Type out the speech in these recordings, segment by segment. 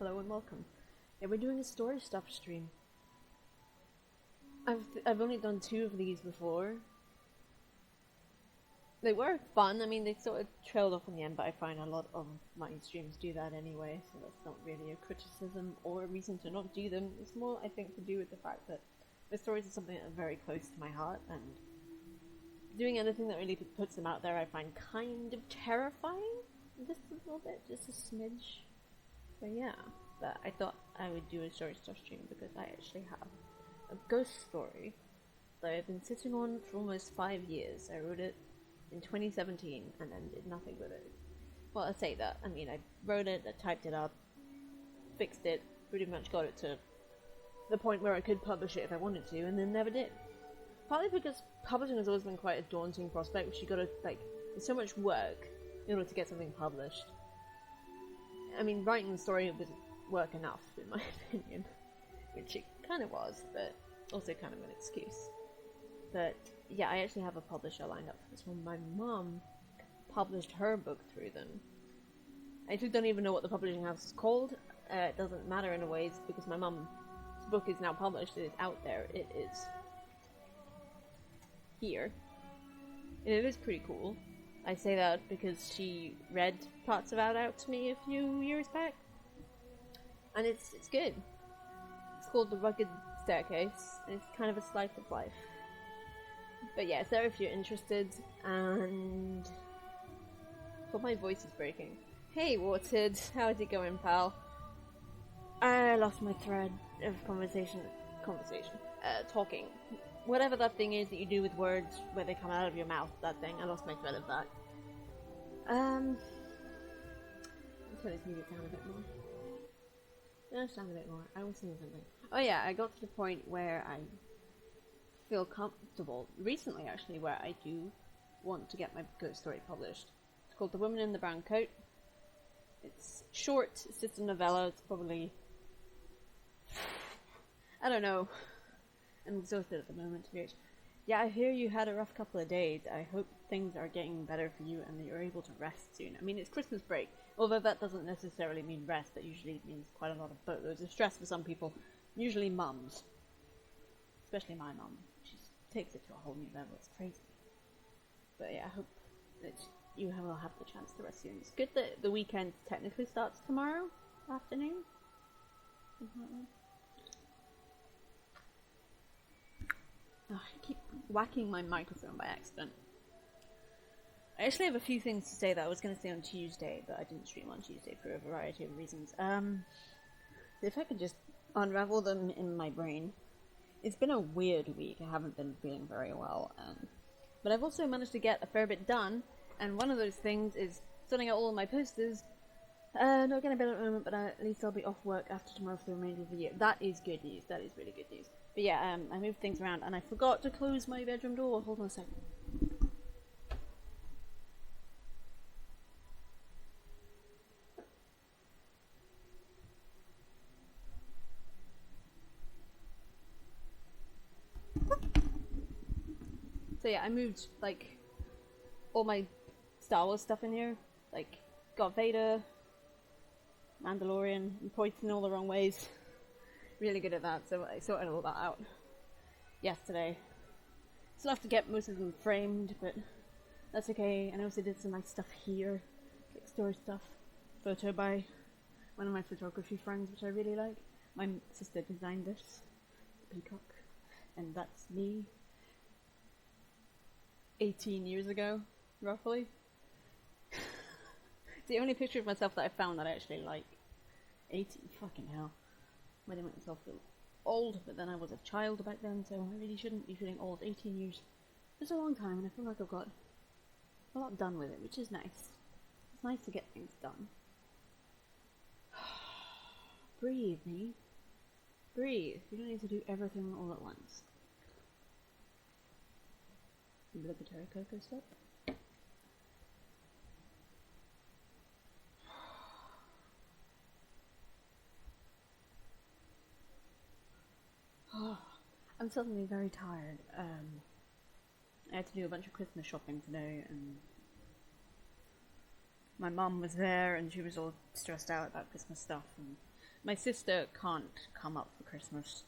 Hello and welcome. Yeah, we're doing a story stuff stream. I've only done 2 of these before. They were fun. I mean, they sort of trailed off in the end, but I find a lot of my streams do that anyway, so that's not really a criticism or a reason to not do them. It's more, I think, to do with the fact that the stories are something that are very close to my heart, and doing anything that really puts them out there I find kind of terrifying. Just a little bit, just a smidge. But yeah, but I thought I would do a story stuff stream because I actually have a ghost story that I've been sitting on for almost 5 years. I wrote it in 2017 and then did nothing with it. Well, I say that. I mean, I wrote it, I typed it up, fixed it, pretty much got it to the point where I could publish it if I wanted to, and then never did. Partly because publishing has always been quite a daunting prospect, which you gotta, like, there's so much work in order to get something published. I mean, writing the story was work enough, in my opinion. Which it kind of was, but also kind of an excuse. But yeah, I actually have a publisher lined up for this one. My mum published her book through them. I actually don't even know what the publishing house is called. It doesn't matter in a way, because my mum's book is now published. It is out there. It is here. And it is pretty cool. I say that because she read parts of it out to me a few years back. And it's good. It's called The Rugged Staircase, and it's kind of a slice of life. But yeah, it's there if you're interested, and... But my voice is breaking. Hey, Watered, how's it going, pal? I lost my thread of talking. Whatever that thing is that you do with words where they come out of your mouth, that thing, I lost my thread of that. Let's turn this music down a bit more. Just down a bit more. I was saying something. Oh yeah, I got to the point where I feel comfortable, recently actually, where I do want to get my ghost story published. It's called The Woman in the Brown Coat. It's short, it's just a novella, it's probably... I don't know. I'm exhausted at the moment, to be honest. Yeah, I hear you had a rough couple of days. I hope things are getting better for you and that you're able to rest soon. I mean, it's Christmas break. Although that doesn't necessarily mean rest, that usually means quite a lot of boatloads of stress for some people. Usually mums. Especially my mum. She takes it to a whole new level. It's crazy. But yeah, I hope that you will have the chance to rest soon. It's good that the weekend technically starts tomorrow afternoon. Oh, I keep whacking my microphone by accident. I actually have a few things to say that I was going to say on Tuesday, but I didn't stream on Tuesday for a variety of reasons. If I could just unravel them in my brain. It's been a weird week. I haven't been feeling very well, but I've also managed to get a fair bit done, and one of those things is sorting out all of my posters. Not getting better at the moment, but at least I'll be off work after tomorrow for the remainder of the year. That is good news. That is really good news. But yeah, I moved things around, and I forgot to close my bedroom door. Hold on a second. So yeah, I moved, like, all my Star Wars stuff in here. Like, got Vader, Mandalorian, and pointing all the wrong ways. Really good at that, so I sorted all that out yesterday. Still have to get most of them framed, but that's okay. And I also did some nice stuff here, like story stuff. Photo by one of my photography friends, which I really like. My sister designed this, peacock, and that's me 18 years ago, roughly. It's the only picture of myself that I found that I actually like. 18, fucking hell. I didn't make myself feel old, but then I was a child back then, so I really shouldn't be feeling old. 18 years. It's a long time, and I feel like I've got a lot done with it, which is nice. It's nice to get things done. Breathe, me. Breathe. You don't need to do everything all at once. Obligatory cocoa sip. I'm suddenly very tired. I had to do a bunch of Christmas shopping today, and my mum was there, and she was all stressed out about Christmas stuff, and My sister can't come up for Christmas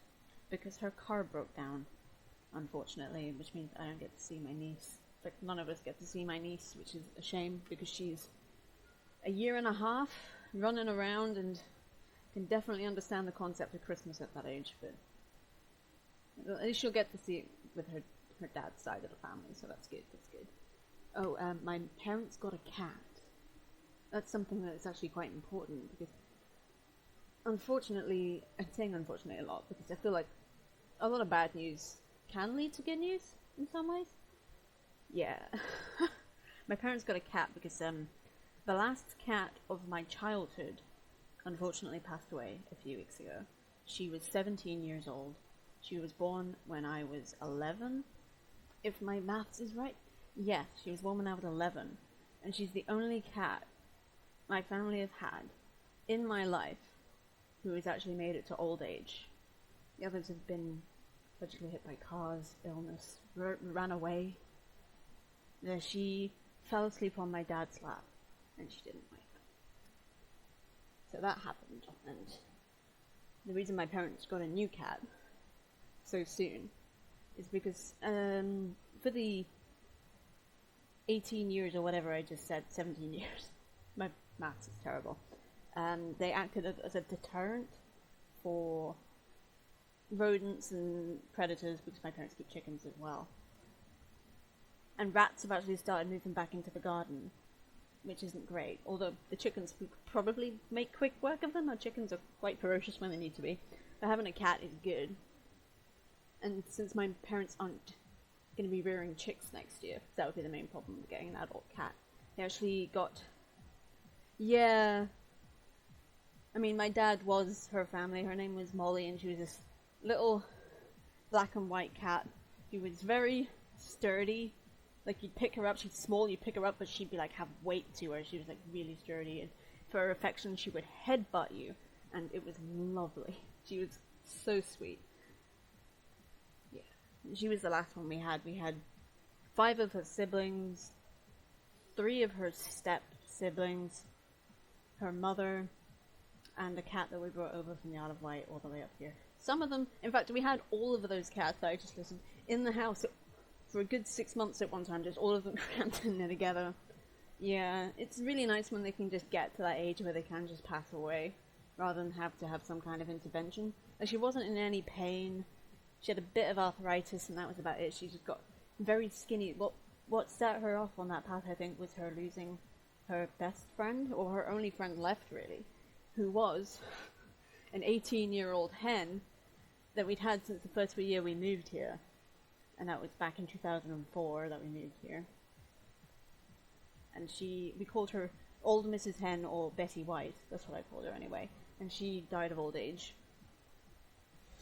because her car broke down, unfortunately, which means I don't get to see my niece. Like, none of us get to see my niece, which is a shame because she's a year and a half running around and can definitely understand the concept of Christmas at that age, but at least she'll get to see it with her dad's side of the family, so that's good, Oh, my parents got a cat. That's something that's actually quite important, because unfortunately, I'm saying unfortunately a lot, because I feel like a lot of bad news can lead to good news, in some ways. Yeah. My parents got a cat because, the last cat of my childhood unfortunately passed away a few weeks ago. She was 17 years old. She was born when I was 11, if my maths is right. Yes, she was born when I was 11, and she's the only cat my family has had in my life who has actually made it to old age. The others have been tragically hit by cars, illness, ran away. She fell asleep on my dad's lap, and she didn't wake up. So that happened, and the reason my parents got a new cat so soon is because for the 18 years or whatever I just said, 17 years, my maths is terrible, they acted as a deterrent for rodents and predators, because my parents keep chickens as well. And rats have actually started moving back into the garden, which isn't great. Although the chickens, we could probably make quick work of them. Our chickens are quite ferocious when they need to be. But having a cat is good. And since my parents aren't going to be rearing chicks next year, that would be the main problem with getting an adult cat. They actually got... Yeah. I mean, my dad was her family. Her name was Molly, and she was this little black and white cat. She was very sturdy. Like, you'd pick her up, she's small, you'd pick her up, but she'd be like, have weight to her. She was like really sturdy, and for her affection, she would headbutt you, and it was lovely. She was so sweet. Yeah. She was the last one we had. We had 5 of her siblings, 3 of her step-siblings, her mother, and a cat that we brought over from the Isle of Wight all the way up here. Some of them, in fact, we had all of those cats that I just listed in the house for a good 6 months at one time, just all of them crammed in there together. Yeah, it's really nice when they can just get to that age where they can just pass away, rather than have to have some kind of intervention. Like, she wasn't in any pain. She had a bit of arthritis, and that was about it. She just got very skinny. What set her off on that path, I think, was her losing her best friend, or her only friend left, really, who was an 18-year-old hen that we'd had since the first year we moved here. And that was back in 2004 that we moved here. And we called her Old Mrs. Hen, or Betty White. That's what I called her anyway. And she died of old age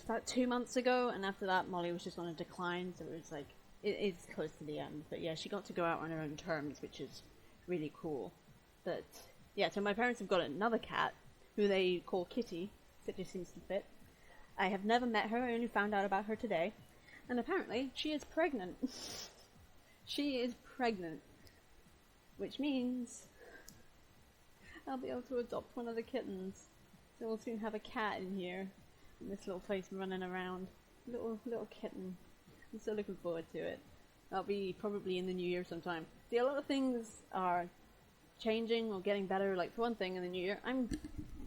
about 2 months ago, and after that Molly was just on a decline, so it was like, it is close to the end. But yeah, she got to go out on her own terms, which is really cool. But yeah, so my parents have got another cat, who they call Kitty, that just seems to fit. I have never met her, I only found out about her today. And apparently, she is pregnant. She is pregnant. Which means I'll be able to adopt one of the kittens. So we'll soon have a cat in here. And this little face running around. Little kitten. I'm so looking forward to it. That'll be probably in the new year sometime. See, a lot of things are changing or getting better. Like, for one thing, in the new year, I'm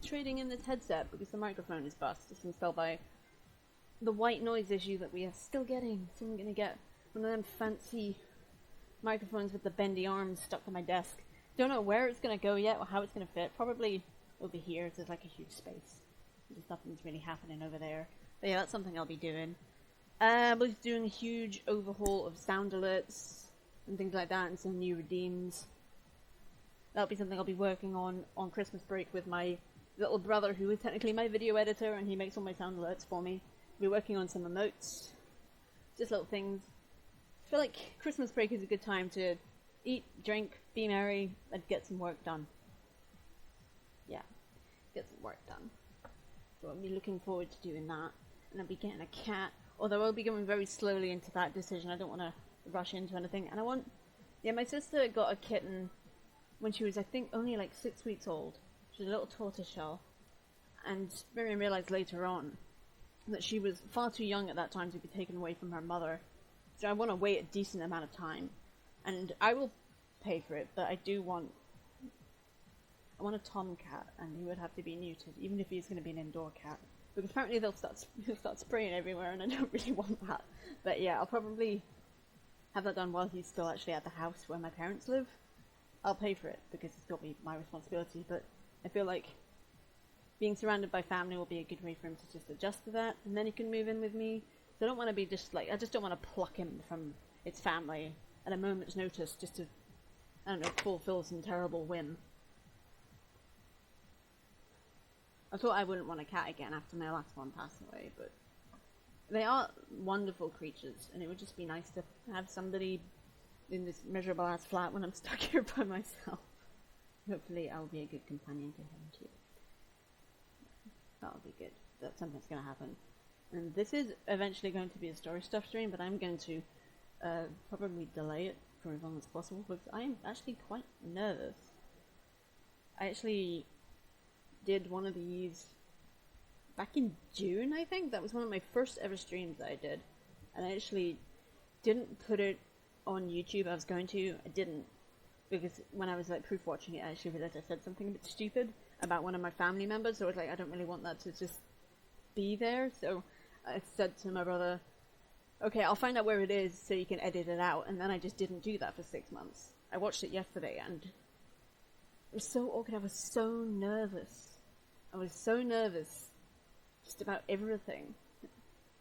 trading in this headset because the microphone is bust. It's installed by the white noise issue that we are still getting. So I'm going to get one of them fancy microphones with the bendy arms stuck to my desk. Don't know where it's going to go yet or how it's going to fit. Probably over here, so there's like a huge space. There's nothing's really happening over there. But yeah, that's something I'll be doing. We're doing a huge overhaul of sound alerts and things like that, and some new redeems. That'll be something I'll be working on Christmas break with my little brother, who is technically my video editor, and he makes all my sound alerts for me. We're working on some emotes, just little things. I feel like Christmas break is a good time to eat, drink, be merry, and get some work done. Yeah, get some work done. So I'll be looking forward to doing that. And I'll be getting a cat, although I'll be going very slowly into that decision. I don't want to rush into anything. And my sister got a kitten when she was, I think, only like 6 weeks old. She was a little tortoiseshell. And Miriam realized later on that she was far too young at that time to be taken away from her mother. So I want to wait a decent amount of time. And I will pay for it, but I want a tomcat, and he would have to be neutered, even if he's going to be an indoor cat. Because apparently they'll start spraying everywhere, and I don't really want that. But yeah, I'll probably have that done while he's still actually at the house where my parents live. I'll pay for it, because it's got to be my responsibility, but I feel like being surrounded by family will be a good way for him to just adjust to that, and then he can move in with me. So I don't want to be I just don't want to pluck him from its family at a moment's notice just to, I don't know, fulfill some terrible whim. I thought I wouldn't want a cat again after my last one passed away, but they are wonderful creatures, and it would just be nice to have somebody in this miserable ass flat when I'm stuck here by myself. Hopefully I'll be a good companion to him too. That'll be good. That's something's going to happen. And this is eventually going to be a story stuff stream, but I'm going to probably delay it for as long as possible, because I am actually quite nervous. I actually did one of these back in June, I think. That was one of my first ever streams that I did. And I actually didn't put it on YouTube. I was going to. I didn't. Because when I was proof watching it, I actually realized I said something a bit stupid about one of my family members. So I was like, I don't really want that to just be there. So I said to my brother, okay, I'll find out where it is so you can edit it out. And then I just didn't do that for 6 months. I watched it yesterday and it was so awkward. I was so nervous. Just about everything.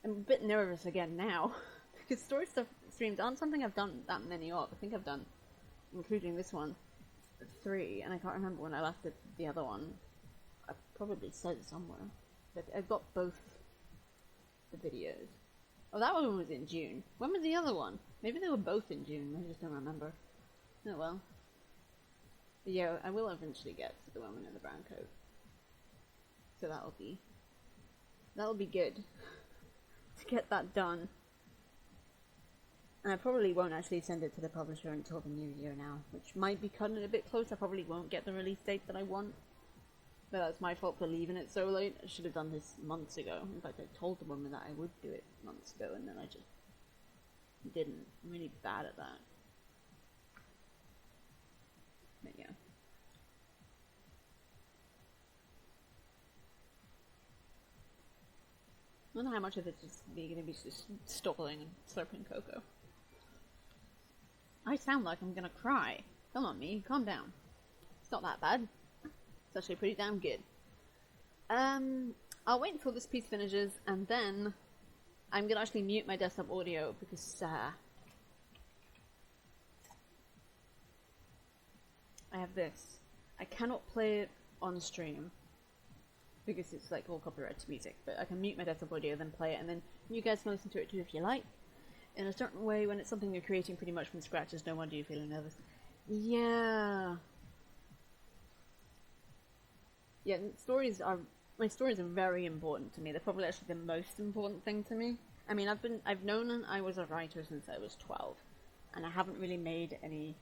I'm a bit nervous again now. Because story stuff streams aren't something I've done that many of. I think I've done, including this one, 3. And I can't remember when I last did the other one. I probably said it somewhere. But I've got both the videos. Oh, that one was in June. When was the other one? Maybe they were both in June. I just don't remember. Oh well. But yeah, I will eventually get to the woman in the brown coat. So that'll be good to get that done. And I probably won't actually send it to the publisher until the new year now, which might be cutting it a bit close. I probably won't get the release date that I want. But that's my fault for leaving it so late. I should have done this months ago. In fact, I told the woman that I would do it months ago, and then I just didn't. I'm really bad at that. But yeah. I don't know how much of it's just going to be just stalling and slurping cocoa. I sound like I'm going to cry. Come on, me. Calm down. It's not that bad. It's actually pretty damn good. I'll wait until this piece finishes, and then I'm going to actually mute my desktop audio, because I have this. I cannot play it on stream, because it's all copyrighted music, but I can mute my desktop audio, then play it, and then you guys can listen to it too if you like. In a certain way, when it's something you're creating pretty much from scratch, there's no wonder you're feeling nervous. Yeah. Yeah, my stories are very important to me. They're probably actually the most important thing to me. I mean, I've known I was a writer since I was 12, and I haven't really made any.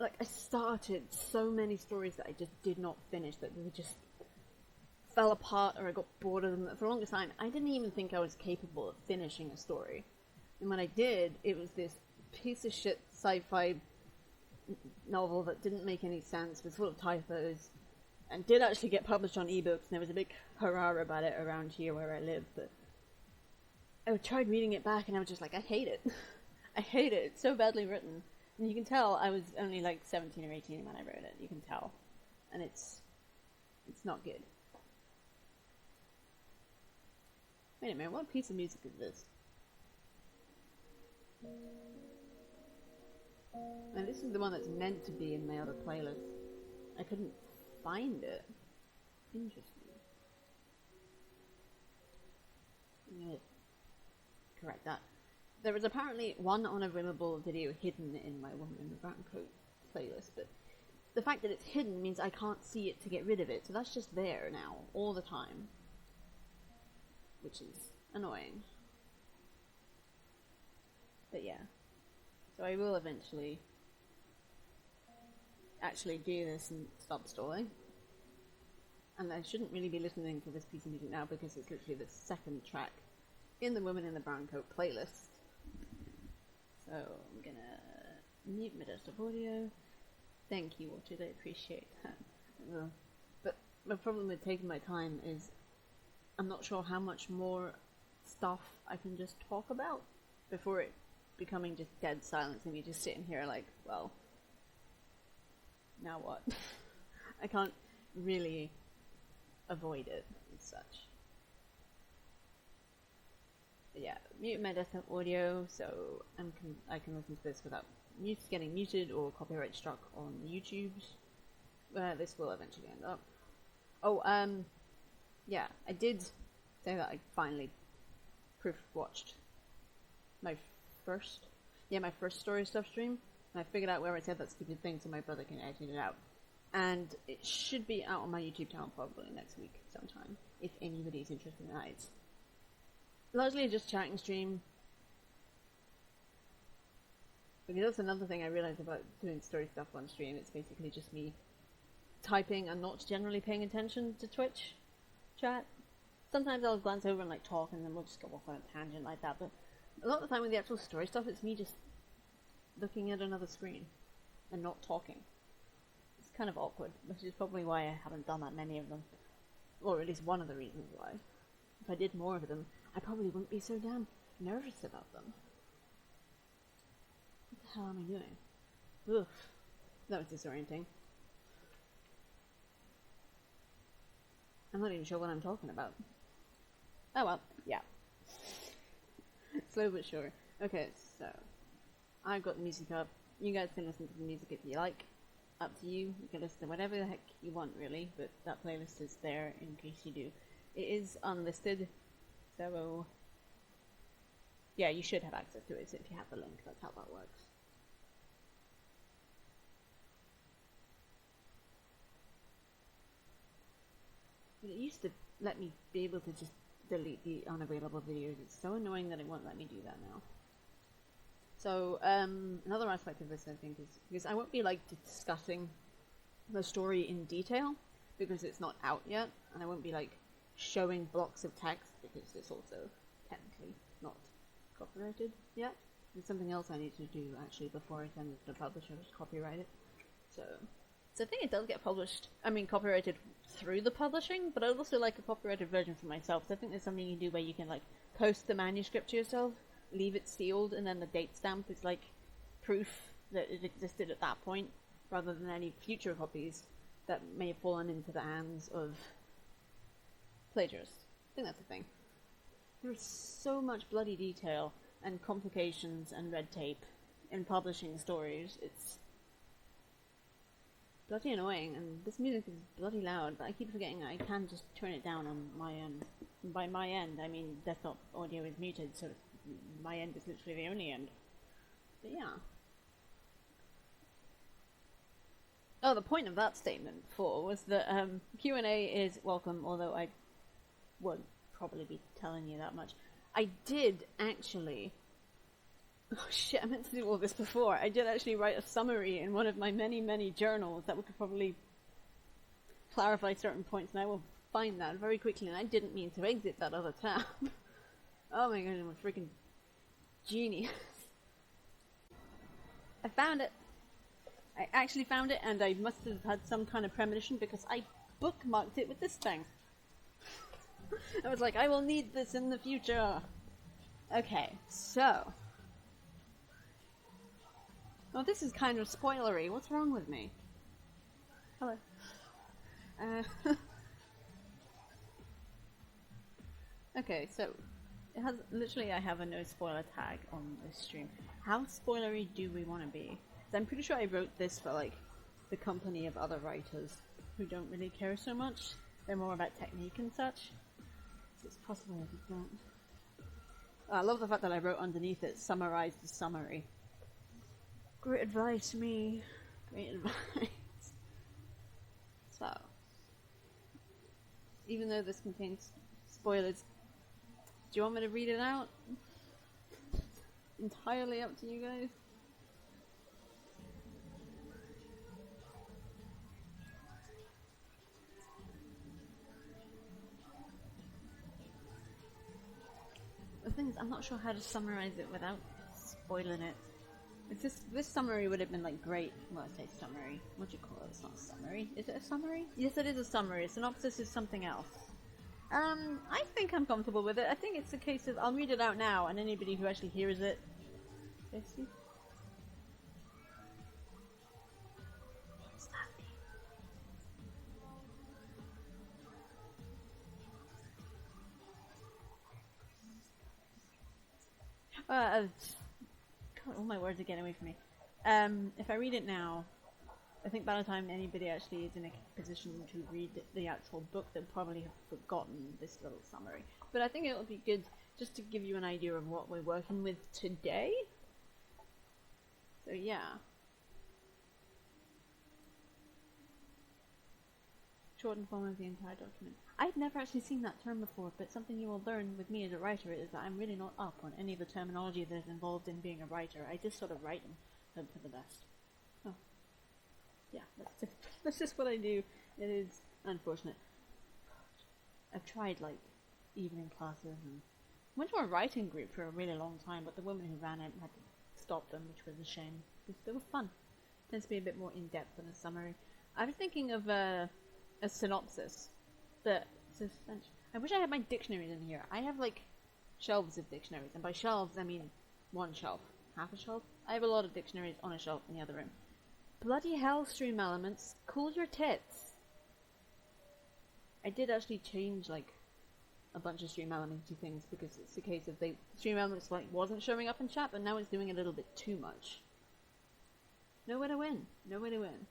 I started so many stories that I just did not finish, that they just fell apart, or I got bored of them. For the longest time, I didn't even think I was capable of finishing a story. And when I did, it was this piece of shit sci-fi novel that didn't make any sense, was full of typos, and did actually get published on ebooks, and there was a big hurrah about it around here where I live, but I tried reading it back, and I was just like, I hate it. I hate it. It's so badly written. And you can tell I was only 17 or 18 when I wrote it. You can tell. And it's not good. Wait a minute, what piece of music is this? And this is the one that's meant to be in my other playlist. I couldn't find it. Interesting. I'm gonna correct that. There was apparently one unavailable video hidden in my Woman in the Brown Coat playlist, but the fact that it's hidden means I can't see it to get rid of it, so that's just there now, all the time. Which is annoying. But yeah. So I will eventually actually do this and stop stalling. And I shouldn't really be listening to this piece of music now because it's literally the second track in the Woman in the Brown Coat playlist. So I'm gonna mute my desktop audio. Thank you, Watchers, I appreciate that. But my problem with taking my time is I'm not sure how much more stuff I can just talk about before it becoming just dead silence and me just sitting here like, well, now what? I can't really avoid it and such. But yeah, mute my desktop audio so I can listen to this without getting muted or copyright struck on YouTube's, where this will eventually end up. Oh, yeah, I did say that I finally proof-watched my first story stuff stream, and I figured out where I said that stupid thing so my brother can edit it out. And it should be out on my YouTube channel probably next week sometime, if anybody's interested in that. It's largely just chatting stream. Because that's another thing I realized about doing story stuff on stream. It's basically just me typing and not generally paying attention to Twitch chat. Sometimes I'll glance over and like talk and then we'll just go off on a tangent like that, but a lot of the time with the actual story stuff it's me just looking at another screen and not talking. It's kind of awkward, which is probably why I haven't done that many of them. Or at least one of the reasons why. If I did more of them, I probably wouldn't be so damn nervous about them. What the hell am I doing? Oof. That was disorienting. I'm not even sure what I'm talking about. Oh well, yeah. Slow but sure. Okay, so I've got the music up. You guys can listen to the music if you like. Up to you. You can listen to whatever the heck you want, really, but that playlist is there in case you do. It is unlisted, so yeah, you should have access to it if you have the link. That's how that works. But it used to let me be able to just delete the unavailable videos. It's so annoying that it won't let me do that now. So, another aspect of this, I think, is because I won't be, like, discussing the story in detail, because it's not out yet, and I won't be, like, showing blocks of text, because it's also technically not copyrighted yet. There's something else I need to do, actually, before I send it to the publisher to copyright it. So I think it does get copyrighted through the publishing, but I'd also like a copyrighted version for myself, so I think there's something you can do where you can, like, post the manuscript to yourself, leave it sealed, and then the date stamp is like proof that it existed at that point, rather than any future copies that may have fallen into the hands of plagiarists. I think that's the thing. There's so much bloody detail and complications and red tape in publishing stories. It's bloody annoying, and this music is bloody loud, but I keep forgetting that I can just turn it down on my end. And by my end, I mean desktop audio is muted, so my end is literally the only end. But yeah. Oh, the point of that statement was that Q&A is welcome, although I won't probably be telling you that much. I did actually... Oh shit, I meant to do all this before. I did actually write a summary in one of my many, many journals that could probably clarify certain points, and I will find that very quickly, and I didn't mean to exit that other tab. Oh my god, I'm a freaking genius. I found it. I actually found it, and I must have had some kind of premonition because I bookmarked it with this thing. I was like, I will need this in the future. Okay, so... Oh, this is kind of spoilery. What's wrong with me? Hello. Okay, so... It has literally, I have a no spoiler tag on this stream. How spoilery do we want to be? I'm pretty sure I wrote this for like the company of other writers who don't really care so much. They're more about technique and such. So it's possible I did that. I love the fact that I wrote underneath it, summarize the summary. Great advice, me. Great advice. So, even though this contains spoilers, do you want me to read it out? Entirely up to you guys. is I'm not sure how to summarize it without spoiling it. It's just, this summary would have been like great. Well, I say summary. What do you call it? It's not a summary. Is it a summary? Yes, it is a summary. A synopsis is something else. I think I'm comfortable with it. I think it's a case of I'll read it out now, and anybody who actually hears it. What's that mean? God, all my words are getting away from me. If I read it now, I think by the time anybody actually is in a position to read the actual book, they'll probably have forgotten this little summary. But I think it would be good just to give you an idea of what we're working with today. So yeah. Shortened form of the entire document. I've never actually seen that term before, but something you will learn with me as a writer is that I'm really not up on any of the terminology that is involved in being a writer. I just sort of write and hope for the best. Oh. Yeah, that's just what I do. It is unfortunate. I've tried, like, evening classes and went to a writing group for a really long time, but the woman who ran it had to stop them, which was a shame. Because they were fun. It tends to be a bit more in-depth than a summary. I was thinking of a synopsis that says, I wish I had my dictionaries in here. I have, like, shelves of dictionaries, and by shelves I mean one shelf. Half a shelf? I have a lot of dictionaries on a shelf in the other room. Bloody hell, stream elements. Cool your tits. I did actually change, like, a bunch of stream elementy things because it's a case of stream elements, like, wasn't showing up in chat, but now it's doing a little bit too much. No way to win. No way to win.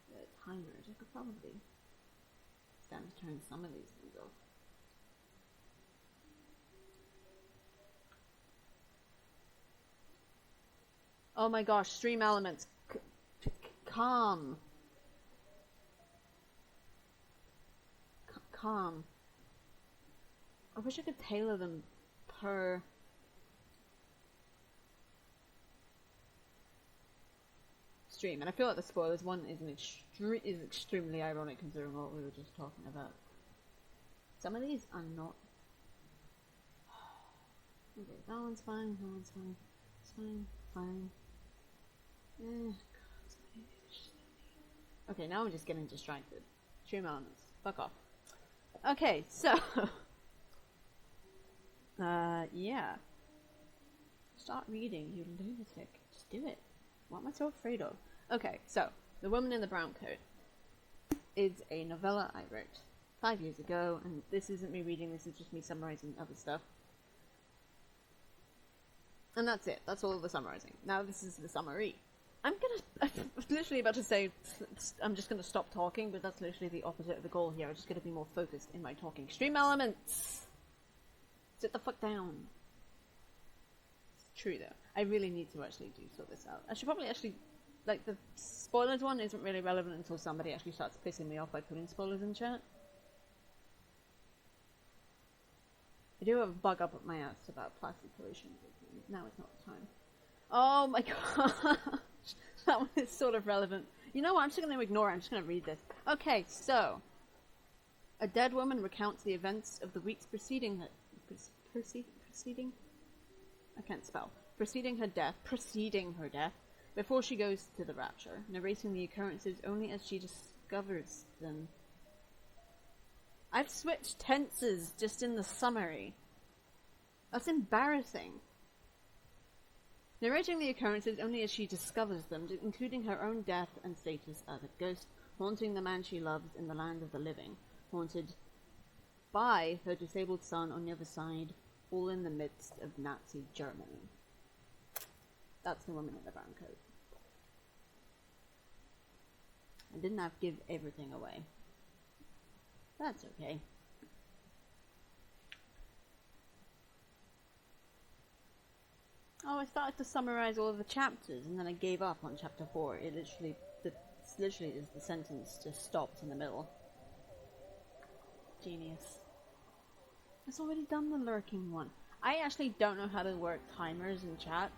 The timers, I could probably stand to turn some of these things off. Oh my gosh, stream elements. Calm. Calm. I wish I could tailor them per... stream. And I feel like the spoilers one is extremely ironic considering what we were just talking about. Some of these are not... Okay, that one's fine, that one's fine. It's fine, fine. Okay, now I'm just getting distracted. Stream elements. Fuck off. Okay, so... yeah. Start reading, you lunatic. Just do it. What am I so afraid of? Okay, so, The Woman in the Brown Coat is a novella I wrote 5 years ago, and this isn't me reading, this is just me summarizing other stuff. And that's it. That's all of the summarizing. Now this is the summary. I'm literally about to say, I'm just gonna stop talking, but that's literally the opposite of the goal here. I'm just gonna be more focused in my talking. Stream elements! Sit the fuck down. It's true though. I really need to actually sort this out. I should probably actually, like, the spoilers one isn't really relevant until somebody actually starts pissing me off by putting spoilers in chat. I do have a bug up my ass about plastic pollution, but now it's not the time. Oh my gosh! That one is sort of relevant. You know what, I'm just going to ignore it, I'm just going to read this. Okay, so. A dead woman recounts the events of the weeks preceding her... Preceding? I can't spell. Preceding her death, before she goes to the rapture, narrating the occurrences only as she discovers them. I've switched tenses just in the summary. That's embarrassing. Narrating the occurrences only as she discovers them, including her own death and status as a ghost, haunting the man she loves in the land of the living, haunted by her disabled son on the other side, all in the midst of Nazi Germany. That's The Woman in the Brown Coat. I didn't have to give everything away. That's okay. Oh, I started to summarize all of the chapters, and then I gave up on chapter 4. It literally, the sentence just stopped in the middle. Genius. I've already done the lurking one. I actually don't know how to work timers in chat.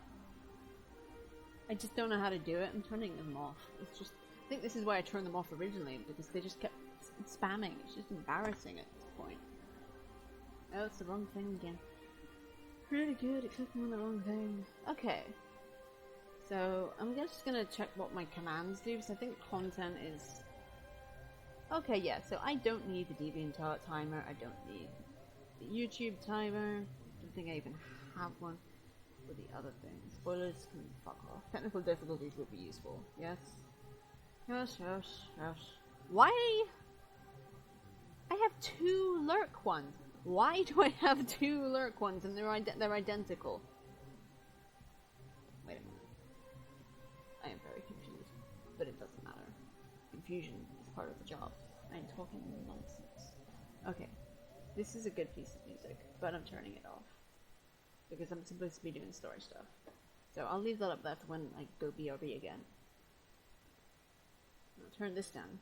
I just don't know how to do it. I'm turning them off. It's just, I think this is why I turned them off originally, because they just kept spamming. It's just embarrassing at this point. Oh, it's the wrong thing again. Really good at clicking on the wrong thing. Okay. So, I'm just gonna check what my commands do, because I think content is... Okay, yeah, so I don't need the DeviantArt timer, I don't need the YouTube timer, I don't think I even have one for the other things. Spoilers can fuck off. Technical difficulties would be useful, yes? Yes. Why? I have 2 lurk ones. Why do I have 2 lurk ones and they're identical? Wait a minute. I am very confused, but it doesn't matter. Confusion is part of the job. I am talking nonsense. Okay, this is a good piece of music, but I'm turning it off because I'm supposed to be doing story stuff. So I'll leave that up there for when I go BRB again. I'll turn this down,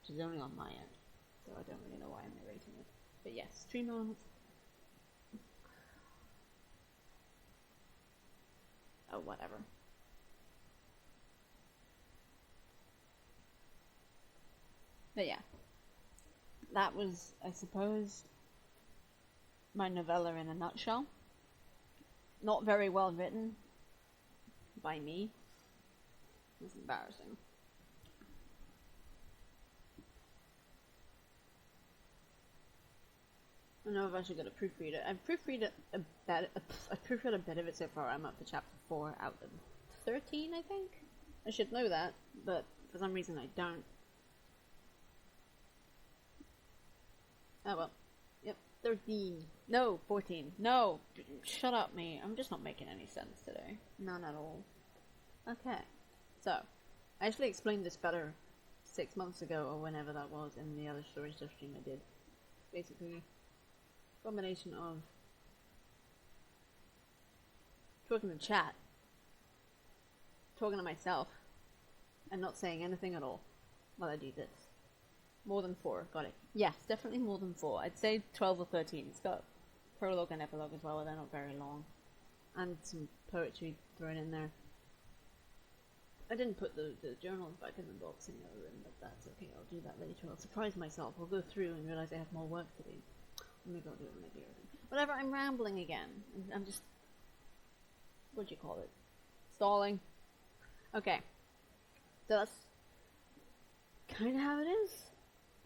which is only on my end, so I don't really know why I'm narrating it. But yes, stream on. Oh, whatever. But yeah, that was, I suppose, my novella in a nutshell. Not very well written by me. It's embarrassing. I don't know if I should go to proofread it. I've proofread a bit of it so far. I'm up to chapter 4 out of 13, I think. I should know that, but for some reason I don't. Oh well. Yep, 13. No, 14. No! Shut up, me. I'm just not making any sense today. None at all. Okay. So, I actually explained this better 6 months ago, or whenever that was, in the other story stuff stream I did. Basically, combination of talking to chat, talking to myself, and not saying anything at all while I do this. More than 4, got it. Yes, definitely more than 4. I'd say 12 or 13. It's got prologue and epilogue as well, and they're not very long. And some poetry thrown in there. I didn't put the journals back in the box in the other room, but that's okay. I'll do that later. I'll surprise myself. I'll go through and realize I have more work to do. Maybe I'll do it when I do everything. Whatever, I'm rambling again. I'm just... What do you call it? Stalling. Okay. So that's kind of how it is,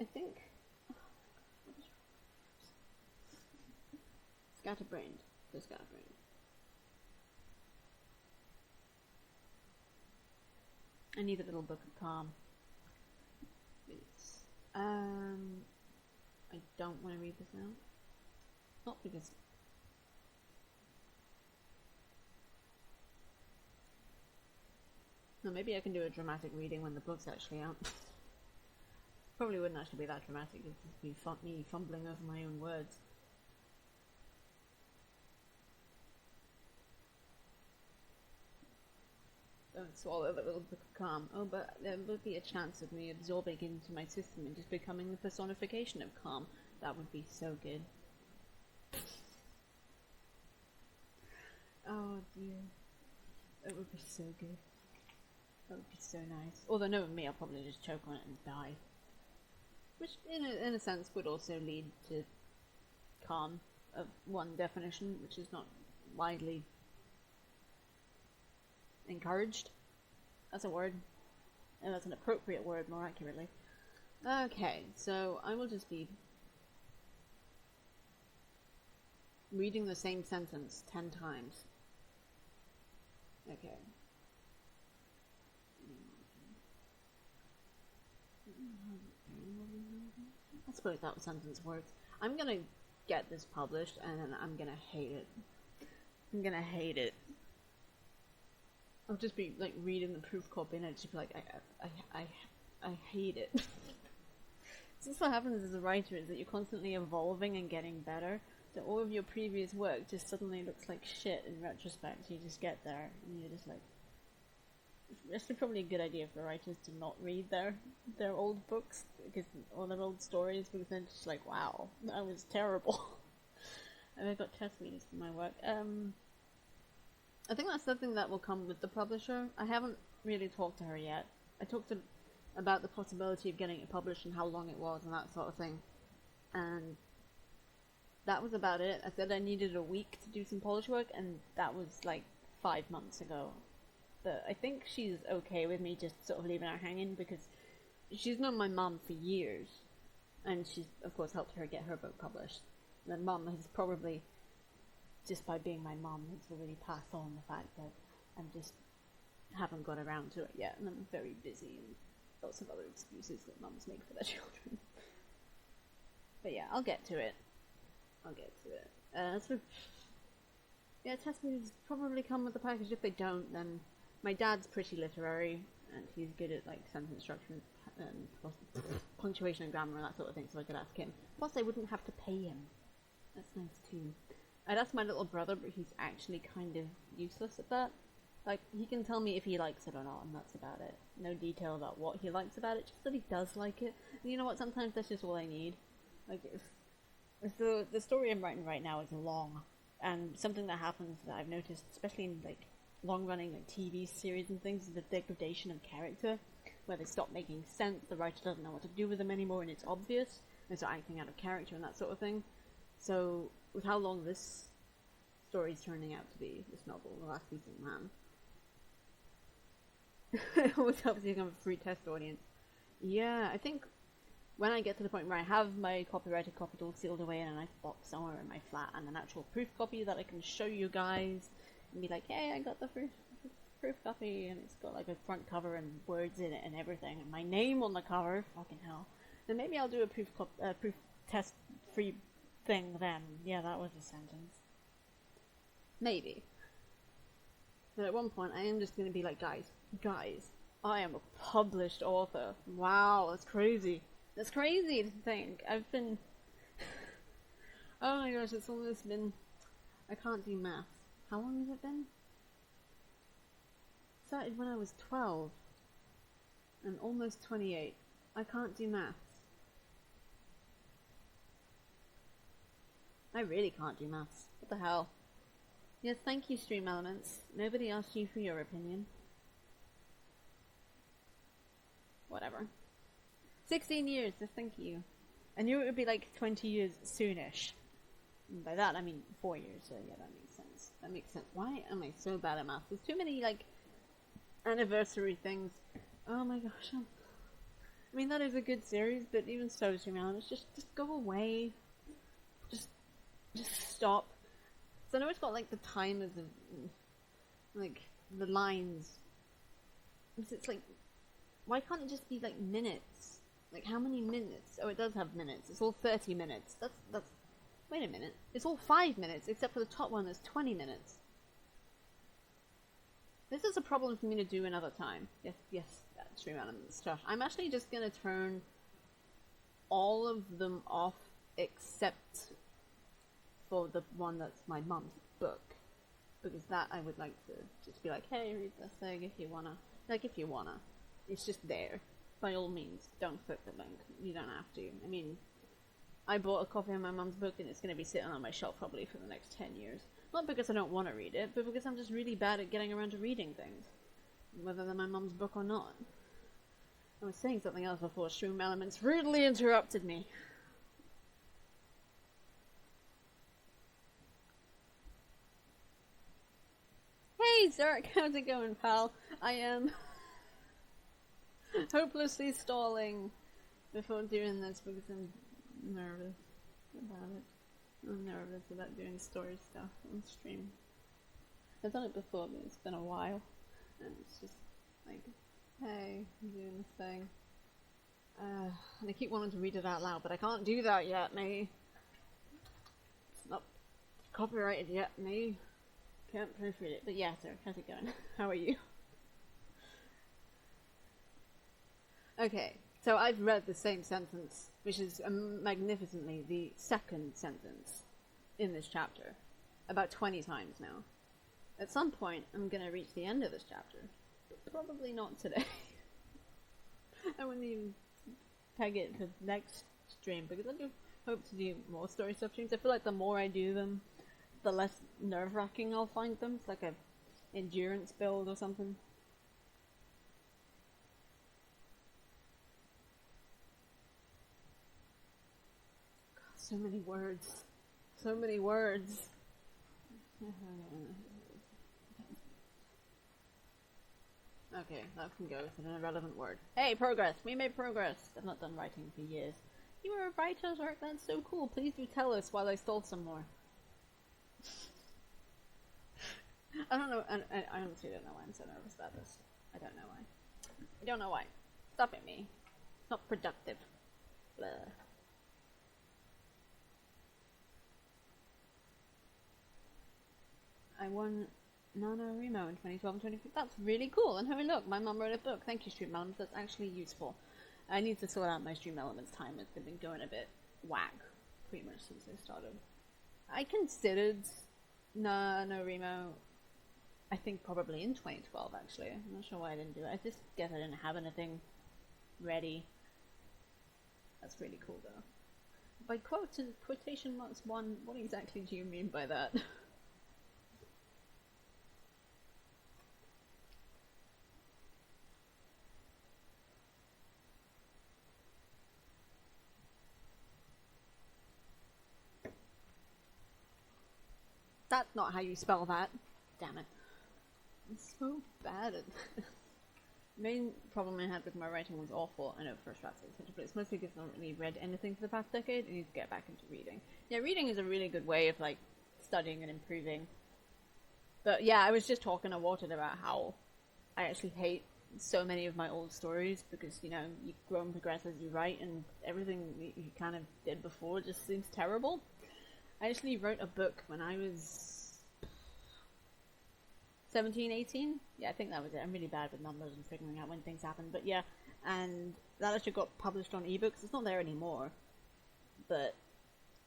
I think. Scatterbrained. So scatterbrained. I need a little book of calm. I don't want to read this now. Not because... No, maybe I can do a dramatic reading when the book's actually out. Probably wouldn't actually be that dramatic. It'd just be me fumbling over my own words. Don't swallow the little book of calm. Oh, but there would be a chance of me absorbing into my system and just becoming the personification of calm. That would be so good. Oh dear. That would be so good. That would be so nice. Although knowing me, I'll probably just choke on it and die. Which, in a sense, would also lead to calm of one definition, which is not widely encouraged. That's a word. And that's an appropriate word, more accurately. Okay, so I will just be reading the same sentence 10 times. Okay. I suppose that sentence works. I'm gonna get this published and then I'm gonna hate it. I'm gonna hate it. I'll just be like reading the proof copy and I'd just be like, I hate it. This is what happens as a writer, is that you're constantly evolving and getting better. So all of your previous work just suddenly looks like shit in retrospect. You just get there and you're just like... It's probably a good idea for writers to not read their old books, because, or their old stories, because they're just like, wow, that was terrible. And I got test readings for my work. I think that's something that will come with the publisher. I haven't really talked to her yet. I talked about the possibility of getting it published and how long it was and that sort of thing. And that was about it. I said I needed a week to do some polish work, and that was like 5 months ago. But I think she's okay with me just sort of leaving her hanging, because she's known my mum for years, and she's of course helped her get her book published. And mum has probably, just by being my mum, has already passed on the fact that I just haven't got around to it yet, and I'm very busy and lots of other excuses that mums make for their children. But yeah, I'll get to it. So yeah, test moves probably come with the package. If they don't, then my dad's pretty literary, and he's good at like sentence structure and punctuation and grammar and that sort of thing, so I could ask him. Plus, I wouldn't have to pay him. That's nice too. I'd ask my little brother, but he's actually kind of useless at that. Like, he can tell me if he likes it or not, and that's about it. No detail about what he likes about it, just that he does like it. And you know what, sometimes that's just all I need. Like, if the story I'm writing right now is long, and something that happens that I've noticed, especially in, like, long-running, like, TV series and things, is the degradation of character, where they stop making sense, the writer doesn't know what to do with them anymore, and it's obvious, and start acting out of character and that sort of thing. So, with how long this story's turning out to be, this novel, The Last Decent Man, it always helps you become a free test audience. Yeah, I think when I get to the point where I have my copyrighted copy all sealed away in a nice box somewhere in my flat, and an actual proof copy that I can show you guys, and be like, hey, I got the proof copy, and it's got like a front cover and words in it and everything, and my name on the cover, fucking hell, then maybe I'll do a proof test free thing then. Yeah, that was a sentence. Maybe. But at one point, I am just going to be like, guys, I am a published author. Wow, that's crazy. That's crazy to think. I've been... oh my gosh, it's almost been... I can't do maths. How long has it been? Started when I was 12. I'm almost 28. I can't do maths. I really can't do maths. What the hell? Yes, thank you, Stream Elements. Nobody asked you for your opinion. Whatever. 16 years, so thank you. I knew it would be like 20 years soonish. And by that, I mean 4 years, so yeah, that makes sense. That makes sense. Why am I so bad at math? There's too many, like, anniversary things. Oh my gosh. I mean, that is a good series, but even so, Stream Elements, just go away. Just stop. So I know it's got, like, the time of the, like, the lines. It's like, why can't it just be, like, minutes? Like, how many minutes? Oh, it does have minutes. It's all 30 minutes. That's, wait a minute. It's all 5 minutes, except for the top one that's 20 minutes. This is a problem for me to do another time. Yes, that's Stream Elements stuff. I'm actually just gonna turn all of them off, except for the one that's my mum's book. Because that I would like to just be like, hey, read this thing if you wanna. Like, if you wanna. It's just there. By all means, don't click the link. You don't have to. I mean, I bought a copy of my mum's book, and it's going to be sitting on my shelf probably for the next 10 years. Not because I don't want to read it, but because I'm just really bad at getting around to reading things. Whether they're my mum's book or not. I was saying something else before Stream Elements rudely interrupted me. Hey, Zerk, how's it going, pal? I am hopelessly stalling before doing this because I'm nervous about it. I'm nervous about doing story stuff on stream. I've done it before, but it's been a while. And it's just like, hey, I'm doing this thing. And I keep wanting to read it out loud, but I can't do that yet, me. It's not copyrighted yet, me. Can't proofread it. But yeah, sir, how's it going? How are you? Okay, so I've read the same sentence, which is magnificently the second sentence in this chapter, about 20 times now. At some point, I'm going to reach the end of this chapter, but probably not today. I wouldn't even peg it for next stream, because I do hope to do more story stuff streams. I feel like the more I do them, the less nerve-wracking I'll find them. It's like a endurance build or something. So many words. So many words. Okay, that can go with an irrelevant word. Hey, progress! We made progress! I've not done writing for years. You were a writer, Zark? That's so cool. Please do tell us while I stall some more. I don't know, I honestly don't know why I'm so nervous about this. I don't know why. I don't know why. Stop at me. It's not productive. Blah. I won NaNoWriMo in 2012 and 2015. That's really cool. And hey, look, my mum wrote a book. Thank you, Stream Elements. That's actually useful. I need to sort out my Stream Elements time. It's been going a bit whack pretty much since I started. I considered NaNoWriMo, I think probably in 2012 actually. I'm not sure why I didn't do it. I just guess I didn't have anything ready. That's really cool though. By quotation marks one, what exactly do you mean by that? That's not how you spell that. Damn it. I'm so bad at this. The main problem I had with my writing was awful. I know first drafts are essential, but it's mostly because I haven't really read anything for the past decade. I need to get back into reading. Yeah, reading is a really good way of, like, studying and improving. But yeah, I was just talking to Walter about how I actually hate so many of my old stories because, you know, you grow and progress as you write, and everything you kind of did before just seems terrible. I actually wrote a book when I was 17, 18? Yeah, I think that was it. I'm really bad with numbers and figuring out when things happen, but yeah. And that actually got published on ebooks. It's not there anymore. But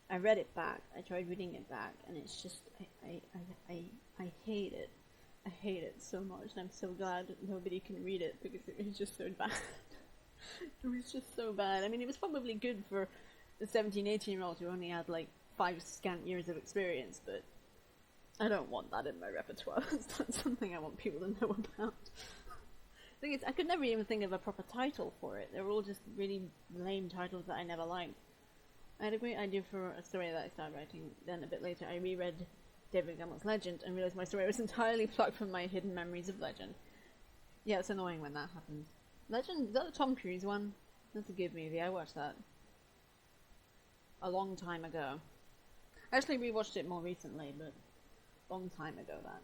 I read it back. I tried reading it back, and it's just, I hate it. I hate it so much, and I'm so glad that nobody can read it, because it was just so bad. It was just so bad. I mean, it was probably good for the 17, 18-year-olds who only had, like, 5 scant years of experience, but I don't want that in my repertoire. It's not something I want people to know about. The thing is, I could never even think of a proper title for it. They were all just really lame titles that I never liked. I had a great idea for a story that I started writing, then a bit later I reread David Gilmour's Legend and realized my story was entirely plucked from my hidden memories of Legend. Yeah, it's annoying when that happens. Legend, is that the Tom Cruise one? That's a good movie, I watched that a long time ago. I actually rewatched it more recently, but a long time ago that.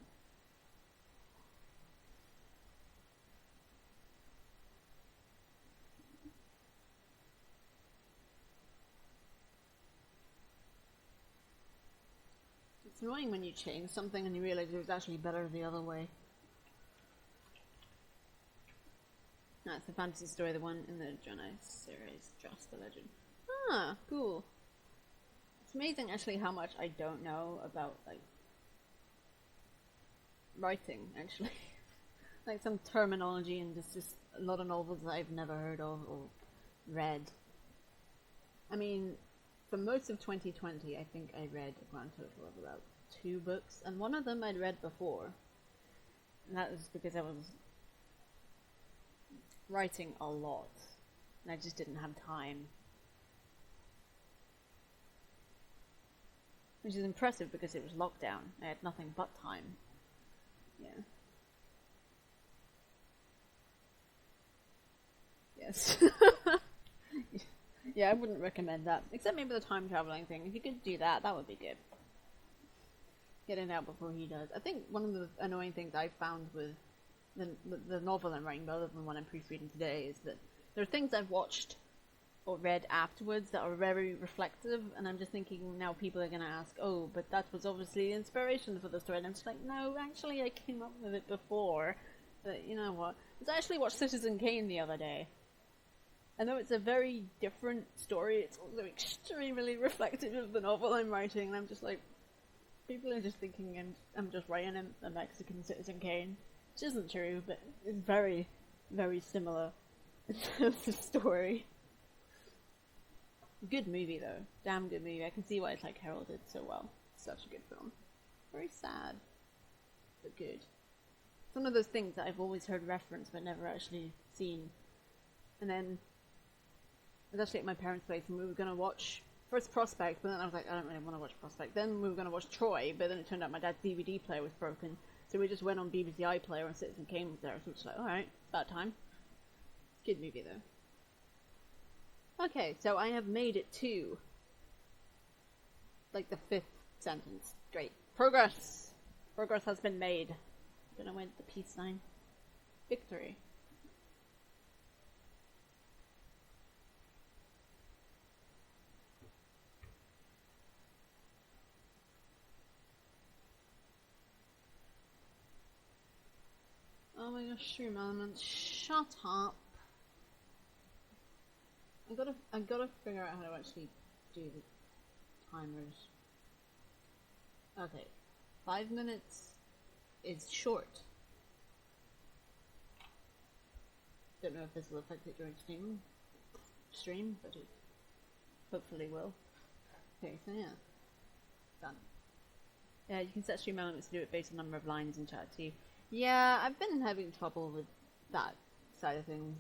It's annoying when you change something and you realize it was actually better the other way. That's the fantasy story, the one in the Jonah series, Just the Legend. Ah, cool. It's amazing actually how much I don't know about, like, writing, actually. Like some terminology, and just a lot of novels that I've never heard of or read. I mean, for most of 2020, I think I read a grand total of about 2 books, and one of them I'd read before. And that was because I was writing a lot, and I just didn't have time. Which is impressive because it was lockdown. I had nothing but time. Yeah. Yes. Yeah, I wouldn't recommend that. Except maybe the time traveling thing. If you could do that, that would be good. Get it out before he does. I think one of the annoying things I found with the novel I'm writing, other than the one I'm proofreading today, is that there are things I've watched or read afterwards that are very reflective, and I'm just thinking now people are going to ask, oh, but that was obviously inspiration for the story, and I'm just like, no, actually I came up with it before, but you know what? I actually watched Citizen Kane the other day. I know it's a very different story, it's also extremely reflective of the novel I'm writing, and I'm just like, people are just thinking I'm just writing a Mexican Citizen Kane, which isn't true, but it's very, very similar in terms of story. Good movie though, damn good movie. I can see why it's like heralded so well. Such a good film. Very sad, but good. It's one of those things that I've always heard referenced but never actually seen. And then I was actually at my parents' place and we were going to watch first Prospect, but then I was like, I don't really want to watch Prospect. Then we were going to watch Troy, but then it turned out my dad's DVD player was broken. So we just went on BBC iPlayer and Citizen Kane was there. So it's like, alright, about time. Good movie though. Okay, so I have made it to like the 5th sentence. Great. Progress! Progress has been made. Then I went the peace sign. Victory. Oh my gosh, stream elements. Shut up. I gotta figure out how to actually do the timers. Okay. 5 minutes is short. Don't know if this will affect it during stream, but it hopefully will. Okay, so yeah. Done. Yeah, you can set stream elements to do it based on number of lines in chat too. Yeah, I've been having trouble with that side of things.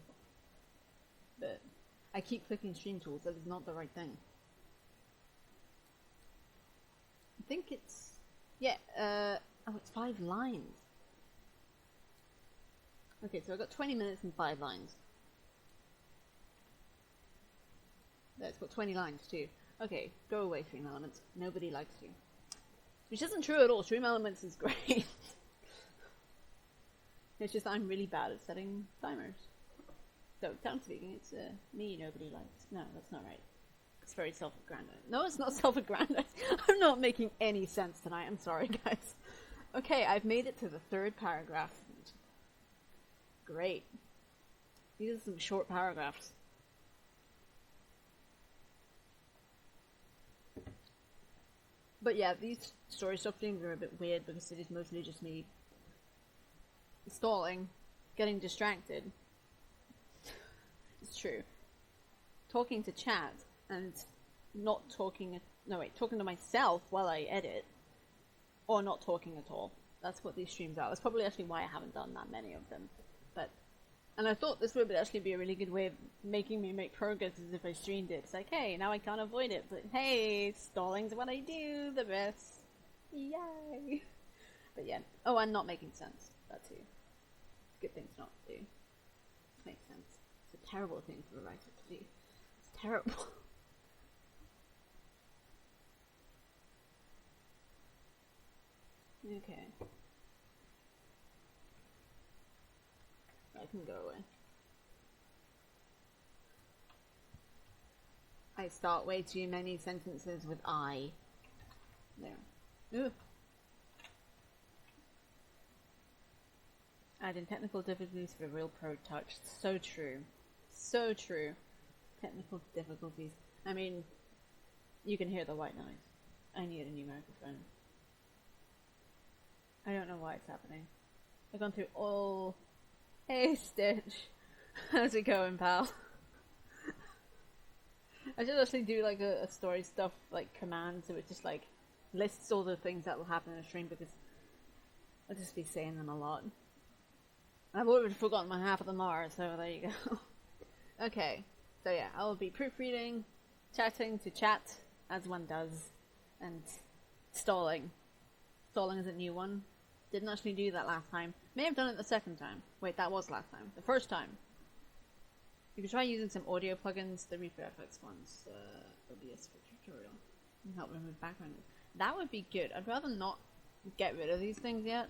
But I keep clicking stream tools, that is not the right thing. I think it's... yeah, oh, it's 5 lines. Okay, so I've got 20 minutes and 5 lines. Yeah, it's got 20 lines too. Okay, go away, Stream Elements. Nobody likes you. Which isn't true at all. Stream Elements is great. It's just I'm really bad at setting timers. So, down speaking, it's me nobody likes. No, that's not right. It's very self-aggrandizing. No, it's not self-aggrandizing. I'm not making any sense tonight. I'm sorry, guys. Okay, I've made it to the 3rd paragraph. Great. These are some short paragraphs. But yeah, these story stuff things are a bit weird because it is mostly just me stalling, getting distracted. It's true. Talking to chat and not talking... no, wait, talking to myself while I edit. Or not talking at all. That's what these streams are. That's probably actually why I haven't done that many of them. But... and I thought this would actually be a really good way of making me make progress as if I streamed it. It's like, hey, now I can't avoid it. But hey, stalling's what I do the best. Yay! But yeah. Oh, and not making sense. That too. It's a good thing to not do. It makes sense. It's a terrible thing for a writer to do. It's terrible. Okay. I can go away. I start way too many sentences with I. There. Ooh. Add in technical difficulties for real pro touch. So true. So true. Technical difficulties. I mean, you can hear the white noise. I need a new microphone. I don't know why it's happening. I've gone through all... Hey, Stitch. How's it going, pal? I should actually do like a story stuff, like command, so it just like lists all the things that will happen in a stream because I'll just be saying them a lot. I've already forgotten my half of them are, so there you go. Okay, so yeah, I will be proofreading, chatting to chat, as one does, and stalling. Stalling is a new one. Didn't actually do that last time. May have done it the second time. Wait, that was last time. The first time. You could try using some audio plugins, the Reaper FX ones, OBS for tutorial, and help remove background. That would be good. I'd rather not get rid of these things yet.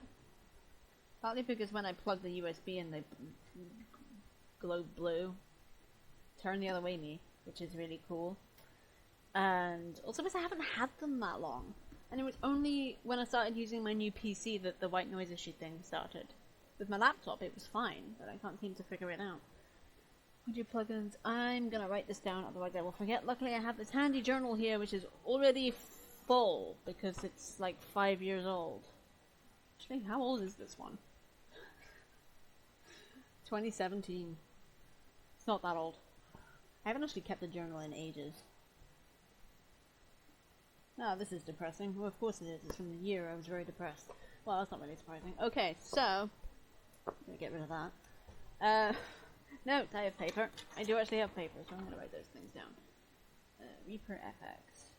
Partly because when I plug the USB in, they glow blue. Turn the other way me, which is really cool. And also because I haven't had them that long. And it was only when I started using my new PC that the white noise issue thing started. With my laptop it was fine, but I can't seem to figure it out. Audio plugins, I'm gonna write this down, otherwise I will forget. Luckily I have this handy journal here, which is already full, because it's like 5 years old. Actually, how old is this one? 2017. It's not that old. I haven't actually kept a journal in ages. Oh, this is depressing. Well, of course it is. It's from the year I was very depressed. Well, that's not really surprising. Okay, so... I'm gonna get rid of that. Notes, I have paper. I do actually have paper, so I'm gonna write those things down. Reaper FX.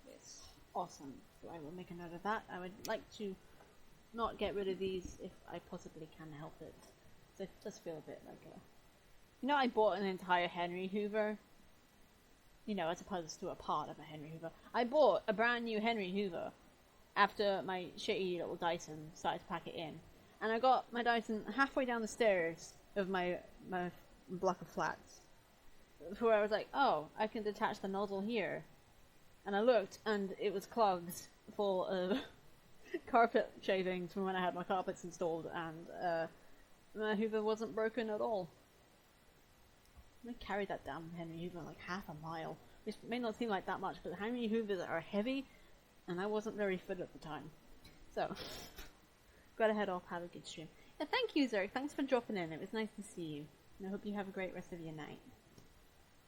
Yes. Awesome. So I will make a note of that. I would like to not get rid of these if I possibly can help it. So it does feel a bit like a... You know, I bought an entire Henry Hoover. You know, as opposed to a part of a Henry Hoover. I bought a brand new Henry Hoover after my shitty little Dyson started to pack it in. And I got my Dyson halfway down the stairs of my block of flats. Where I was like, oh, I can detach the nozzle here. And I looked, and it was clogged full of carpet shavings from when I had my carpets installed, and my Hoover wasn't broken at all. I carried that damn Henry Hoover like half a mile, which may not seem like that much, but Henry Hoovers are heavy, and I wasn't very fit at the time. So, gotta head off, have a good stream. Yeah, thank you, Zerk. Thanks for dropping in. It was nice to see you. And I hope you have a great rest of your night.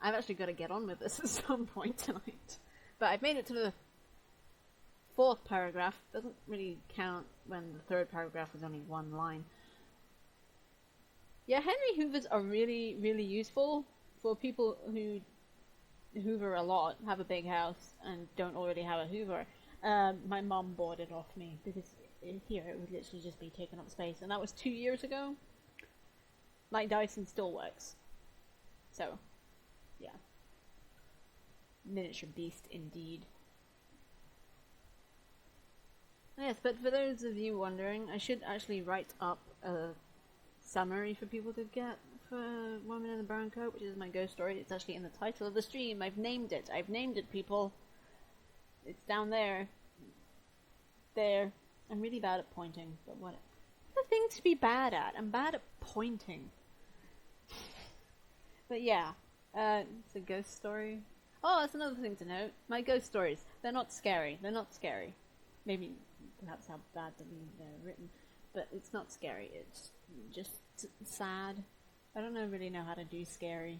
I've actually got to get on with this at some point tonight. But I've made it to the 4th paragraph. Doesn't really count when the 3rd paragraph was only one line. Yeah, Henry Hoovers are really, really useful for people who hoover a lot, have a big house, and don't already have a Hoover. My mum bought it off me, because here it would literally just be taking up space, and that was 2 years ago. My Dyson still works. So, yeah. Miniature beast indeed. Yes, but for those of you wondering, I should actually write up a summary for people to get for Woman in the Brown Coat, which is my ghost story. It's actually in the title of the stream. I've named it, people. It's down there. There. I'm really bad at pointing, but what? The thing to be bad at. I'm bad at pointing. But yeah, it's a ghost story. Oh, that's another thing to note. My ghost stories, they're not scary. They're not scary. Maybe, perhaps how badly they're written, but it's not scary. It's just sad. I don't really know how to do scary.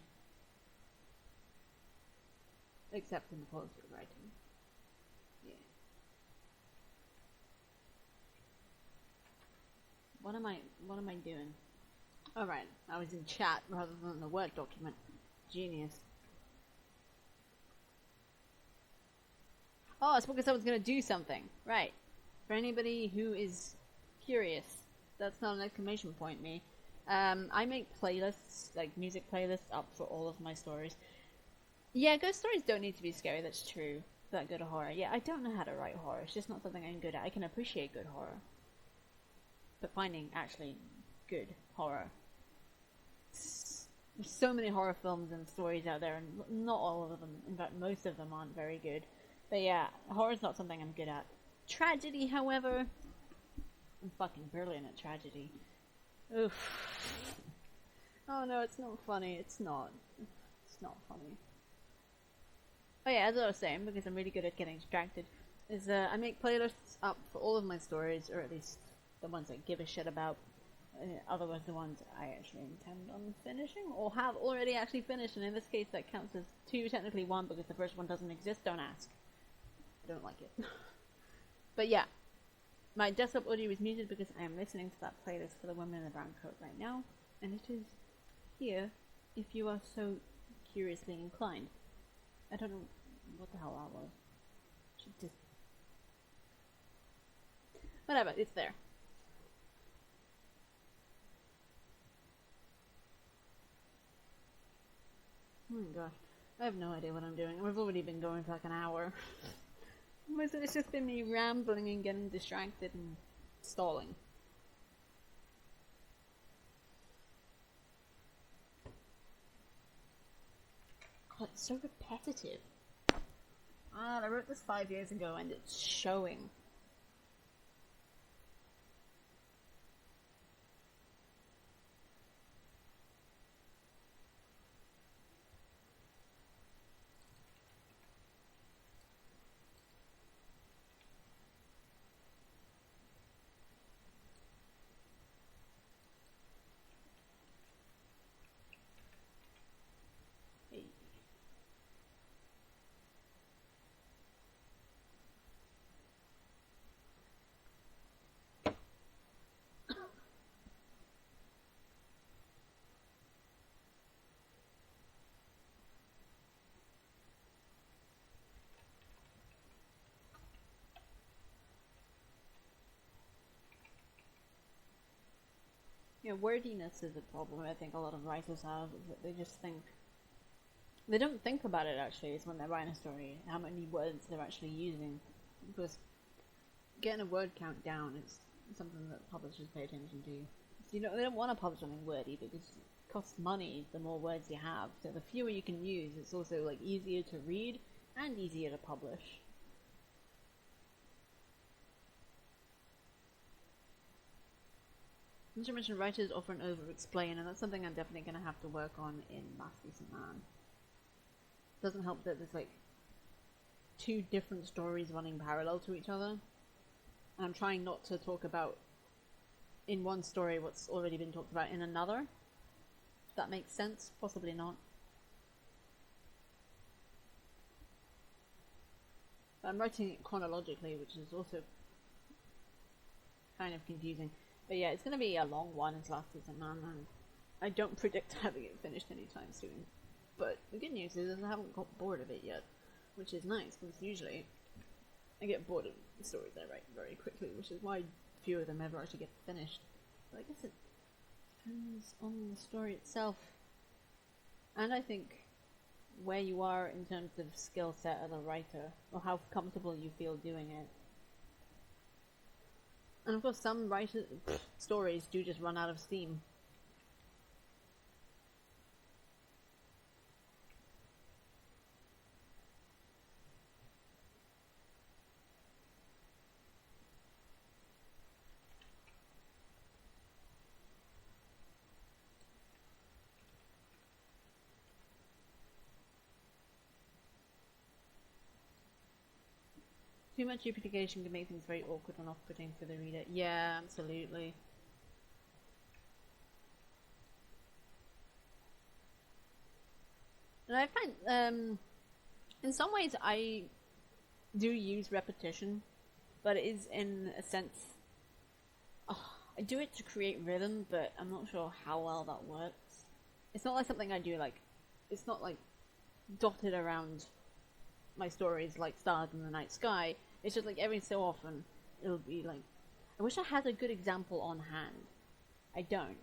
Except in the poetry writing. Yeah. What am I doing? Alright, I was in chat rather than the Word document. Genius. Oh, it's because I was going to do something. Right. For anybody who is curious, that's not an exclamation point, me. I make playlists, like music playlists, up for all of my stories. Yeah, ghost stories don't need to be scary, that's true. That good horror. Yeah, I don't know how to write horror. It's just not something I'm good at. I can appreciate good horror. But finding actually good horror. There's so many horror films and stories out there, and not all of them, in fact most of them aren't very good. But yeah, horror's not something I'm good at. Tragedy, however, I'm fucking brilliant at tragedy. Oof. Oh no, it's not funny. It's not. It's not funny. Oh yeah, as I was saying, because I'm really good at getting distracted, is I make playlists up for all of my stories, or at least the ones I give a shit about. Otherwise, the ones I actually intend on finishing, or have already actually finished, and in this case that counts as 2, technically 1, because the first one doesn't exist, don't ask. I don't like it. But yeah, my desktop audio is muted because I am listening to that playlist for the Woman in the Brown Coat right now, and it is here if you are so curiously inclined. I don't know what the hell that was. Should just... Whatever, it's there. Oh my gosh, I have no idea what I'm doing. We've already been going for like an hour. It's just been me rambling and getting distracted and stalling. God, it's so repetitive. I wrote this 5 years ago and it's showing. Wordiness is a problem I think a lot of writers have, is that they just think... They don't think about it, actually, is when they're writing a story, how many words they're actually using. Because getting a word count down is something that publishers pay attention to. So, they don't want to publish something wordy, because it costs money the more words you have. So the fewer you can use, it's also easier to read and easier to publish. Not to mention, writers often over-explain, and that's something I'm definitely going to have to work on in Last Decent Man. Doesn't help that there's two different stories running parallel to each other, and I'm trying not to talk about in one story what's already been talked about in another. If that makes sense, possibly not. But I'm writing it chronologically, which is also kind of confusing. But yeah, it's going to be a long one as Last Decent Man, and I don't predict having it finished anytime soon. But the good news is I haven't got bored of it yet, which is nice, because usually I get bored of the stories I write very quickly, which is why few of them ever actually get finished. But I guess it depends on the story itself. And I think where you are in terms of skill set as a writer, or how comfortable you feel doing it. And of course some stories do just run out of steam. Too much duplication can make things very awkward and off-putting for the reader. Yeah, absolutely. And I find, in some ways I do use repetition, but it is in a sense... I do it to create rhythm, but I'm not sure how well that works. It's not something I do, it's not dotted around my stories like stars in the night sky. It's just every so often it'll be I wish I had a good example on hand. I don't,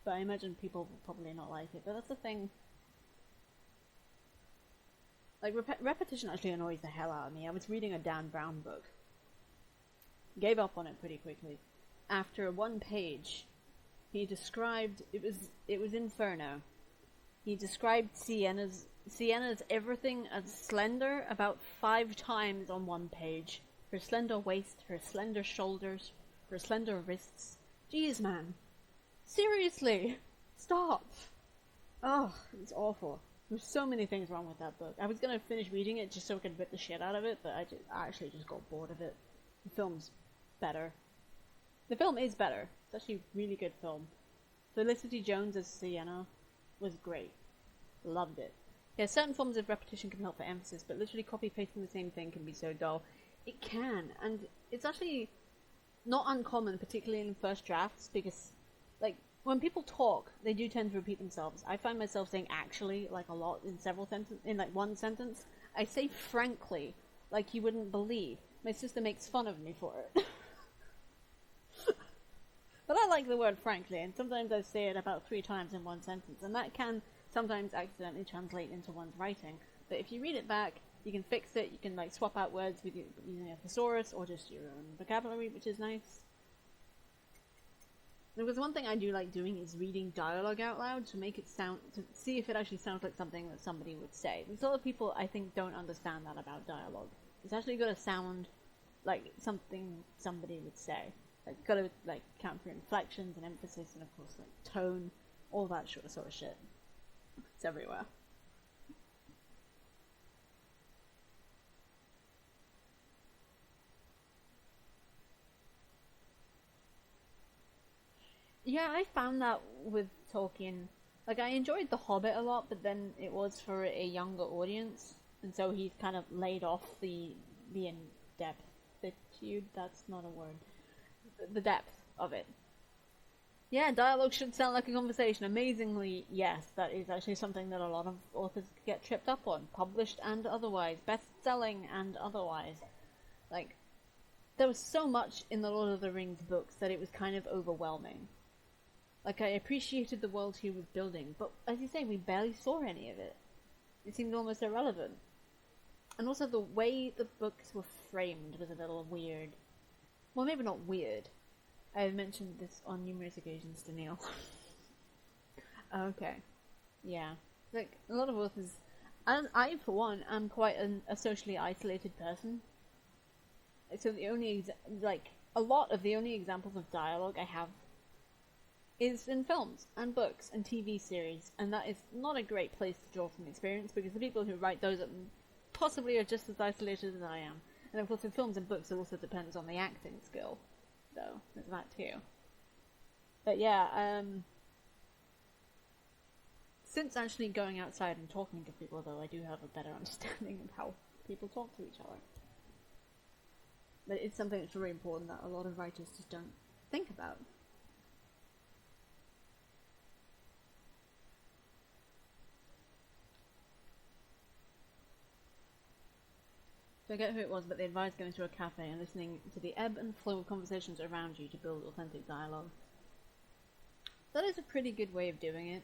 but I imagine people will probably not like it. But that's the thing, repetition actually annoys the hell out of me. I was reading a Dan Brown book, gave up on it pretty quickly. After one page he described, it was Inferno, he described Sienna's everything as slender about 5 times on one page. Her slender waist, her slender shoulders, her slender wrists. Jeez, man. Seriously. Stop. Oh, it's awful. There's so many things wrong with that book. I was going to finish reading it just so I could rip the shit out of it, but I actually just got bored of it. The film's better. The film is better. It's actually a really good film. Felicity Jones as Sienna was great. Loved it. Yeah, certain forms of repetition can help for emphasis, but literally copy-pasting the same thing can be so dull. It can, and it's actually not uncommon, particularly in first drafts, because, when people talk, they do tend to repeat themselves. I find myself saying actually, a lot in one sentence. I say frankly, like you wouldn't believe. My sister makes fun of me for it. But I like the word frankly, and sometimes I say it about 3 times in one sentence, and that can sometimes accidentally translate into one's writing. But if you read it back, you can fix it. You can swap out words using a thesaurus or just your own vocabulary, which is nice. Because one thing I do like doing is reading dialogue out loud to see if it actually sounds like something that somebody would say. There's a lot of people I think don't understand that about dialogue. It's actually got to sound like something somebody would say. Got to count for inflections and emphasis, and of course tone, all that sort of shit. It's everywhere. Yeah, I found that with Tolkien. I enjoyed The Hobbit a lot, but then it was for a younger audience, and so he's kind of laid off the in-depthitude, that's not a word, the depth of it. Yeah, dialogue should sound like a conversation. Amazingly, yes, that is actually something that a lot of authors get tripped up on, published and otherwise, best-selling and otherwise. there was so much in the Lord of the Rings books that it was kind of overwhelming. Like, I appreciated the world he was building, but as you say, we barely saw any of it. It seemed almost irrelevant. And also the way the books were framed was a little weird. Well, maybe not weird. I've mentioned this on numerous occasions to Neil. Okay. Yeah. Like, a lot of authors... I, for one, am quite a socially isolated person. So the only... a lot of the only examples of dialogue I have is in films, and books, and TV series. And that is not a great place to draw from experience, because the people who write those possibly are just as isolated as I am. And of course in films and books it also depends on the acting skill. So, there's that too. But yeah, since actually going outside and talking to people, though, I do have a better understanding of how people talk to each other. But it's something that's really important that a lot of writers just don't think about. I forget who it was, but they advised going to a cafe and listening to the ebb and flow of conversations around you to build authentic dialogue. That is a pretty good way of doing it.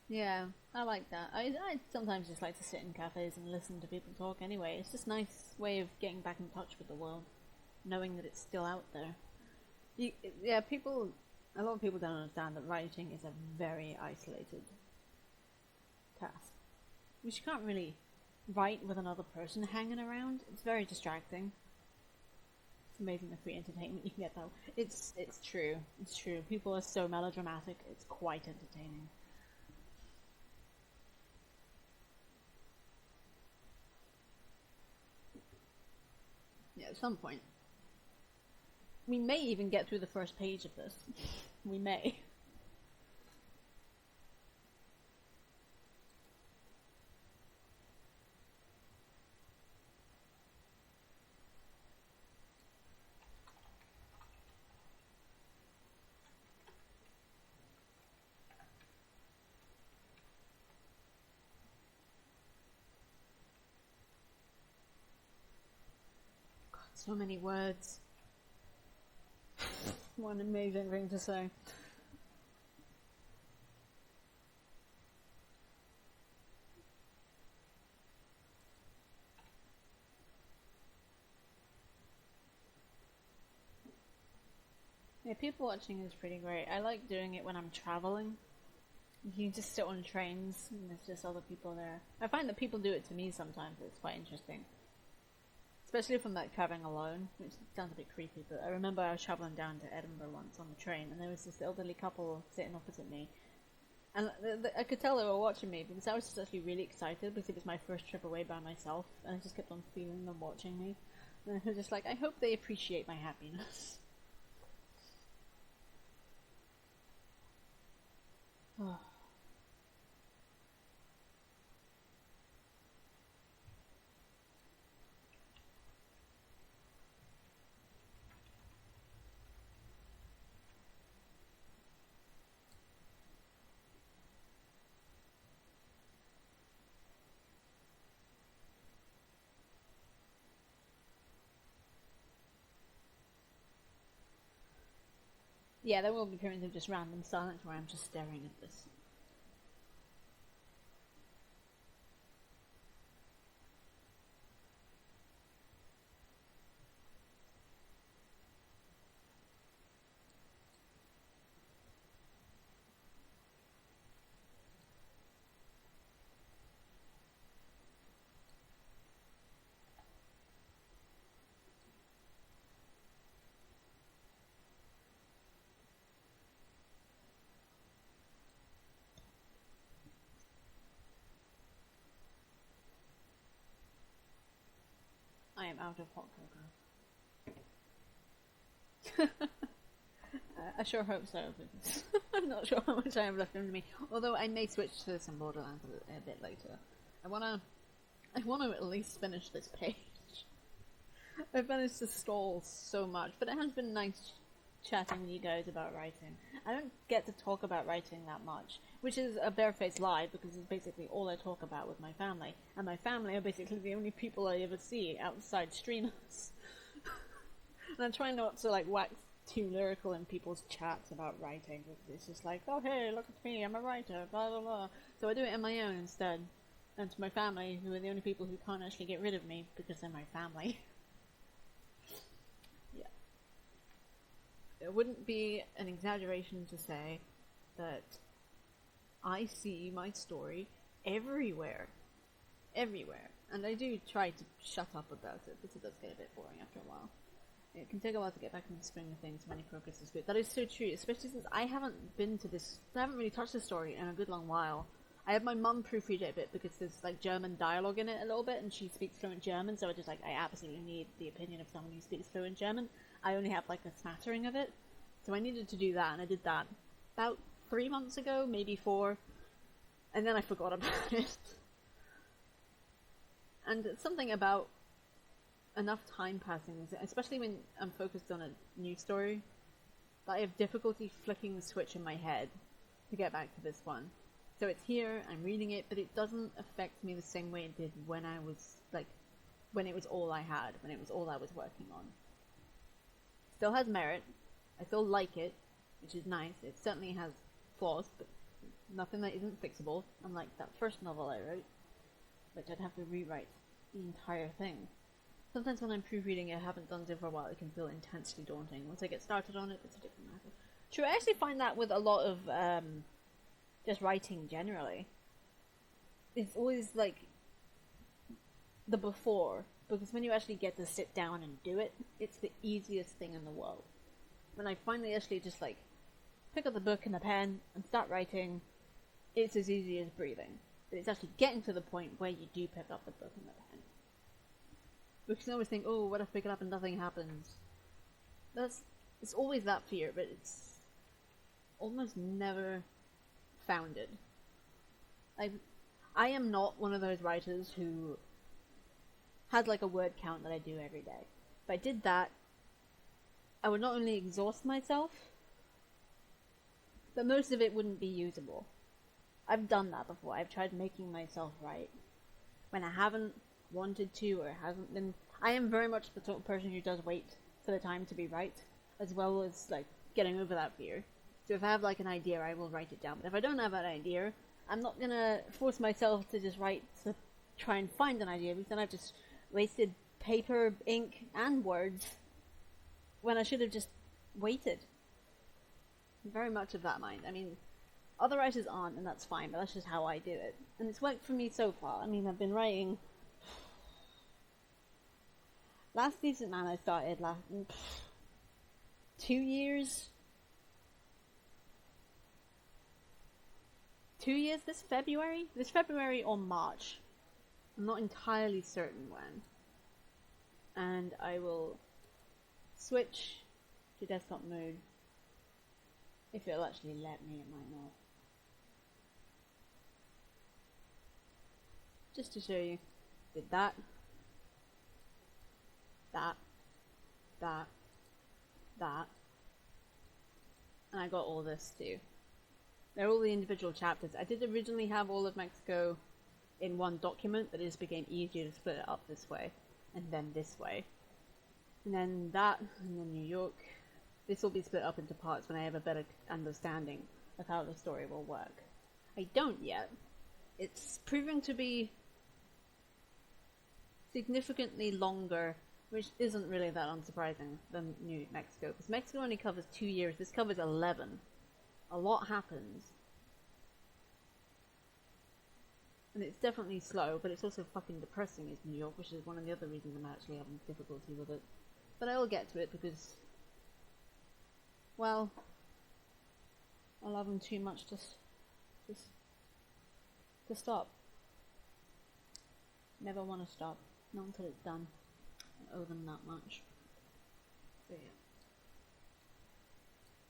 Yeah, I like that. I sometimes just like to sit in cafes and listen to people talk anyway. It's just a nice way of getting back in touch with the world, knowing that it's still out there. A lot of people don't understand that writing is a very isolated task. Which you can't really write with another person hanging around. It's very distracting. It's amazing the free entertainment you can get though. It's true. It's true. People are so melodramatic, it's quite entertaining. Yeah, at some point. We may even get through the first page of this. We may. So many words. What an amazing thing to say. Yeah, people watching is pretty great. I like doing it when I'm traveling. You can just sit on trains and there's just other people there. I find that people do it to me sometimes. It's quite interesting. Especially if I'm like traveling alone, which sounds a bit creepy, but I remember I was traveling down to Edinburgh once on the train, and there was this elderly couple sitting opposite me, and I could tell they were watching me because I was just actually really excited because it was my first trip away by myself, and I just kept on feeling them watching me, and I was just like, I hope they appreciate my happiness. Oh. Yeah, there will be periods of just random silence where I'm just staring at this. I am out of hot cocoa. I sure hope so, because I'm not sure how much I have left under me. Although I may switch to some Borderlands a bit later. I wanna at least finish this page. I've managed to stall so much, but it has been nice chatting with you guys about writing. I don't get to talk about writing that much, which is a barefaced lie because it's basically all I talk about with my family, and my family are basically the only people I ever see outside streamers. And I'm trying not to like wax too lyrical in people's chats about writing because it's just like, oh hey, look at me, I'm a writer, blah blah blah. So I do it on my own instead, and to my family, who are the only people who can't actually get rid of me because they're my family. Yeah. It wouldn't be an exaggeration to say that I see my story everywhere. Everywhere. And I do try to shut up about it, because it does get a bit boring after a while. It can take a while to get back in the swing of things. Many progress is good. That is so true, especially since I haven't really touched this story in a good long while. I had my mum proofread it a bit because there's like German dialogue in it a little bit, and she speaks fluent German, so I absolutely need the opinion of someone who speaks fluent German. I only have like a smattering of it, so I needed to do that, and I did that about 3 months ago, maybe 4, and then I forgot about it. And it's something about enough time passing, especially when I'm focused on a new story, that I have difficulty flicking the switch in my head to get back to this one. So it's here, I'm reading it, but it doesn't affect me the same way it did when when it was all I had, when it was all I was working on. Still has merit, I still like it, which is nice. It certainly has flaws, but nothing that isn't fixable, unlike that first novel I wrote, which I'd have to rewrite the entire thing. Sometimes when I'm proofreading it, I haven't done so for a while, it can feel intensely daunting. Once I get started on it, it's a different matter. True, I actually find that with a lot of just writing generally. It's always like the before, because when you actually get to sit down and do it, it's the easiest thing in the world. When I finally actually just like pick up the book and the pen and start writing, it's as easy as breathing. But it's actually getting to the point where you do pick up the book and the pen. Because I always think, oh, what if I pick it up and nothing happens? It's always that fear, but it's almost never founded. I am not one of those writers who has like a word count that I do every day. If I did that, I would not only exhaust myself, but most of it wouldn't be usable. I've done that before. I've tried making myself write when I haven't wanted to or hasn't been. I am very much the sort of person who does wait for the time to be right, as well as like getting over that fear. So if I have like an idea, I will write it down. But if I don't have an idea, I'm not gonna force myself to just write to try and find an idea, because then I've just wasted paper, ink, and words when I should have just waited. I'm very much of that mind. I mean, other writers aren't, and that's fine, but that's just how I do it. And it's worked for me so far. I mean, I've been writing. Last Decent Man I started 2 years. 2 years this February? This February or March. I'm not entirely certain when. And I will switch to desktop mode. If it'll actually let me, it might not. Just to show you. Did that. That. And I got all this too. They're all the individual chapters. I did originally have all of Mexico in one document, but it just became easier to split it up this way, and then this way. And then that, and then New York. This will be split up into parts when I have a better understanding of how the story will work. I don't yet. It's proving to be significantly longer, which isn't really that unsurprising, than New Mexico. Because Mexico only covers 2 years, this covers 11. A lot happens. And it's definitely slow, but it's also fucking depressing as New York, which is one of the other reasons I'm actually having difficulty with it. But I will get to it because, well, I love them too much to stop. Never want to stop. Not until it's done. I owe them that much. So yeah.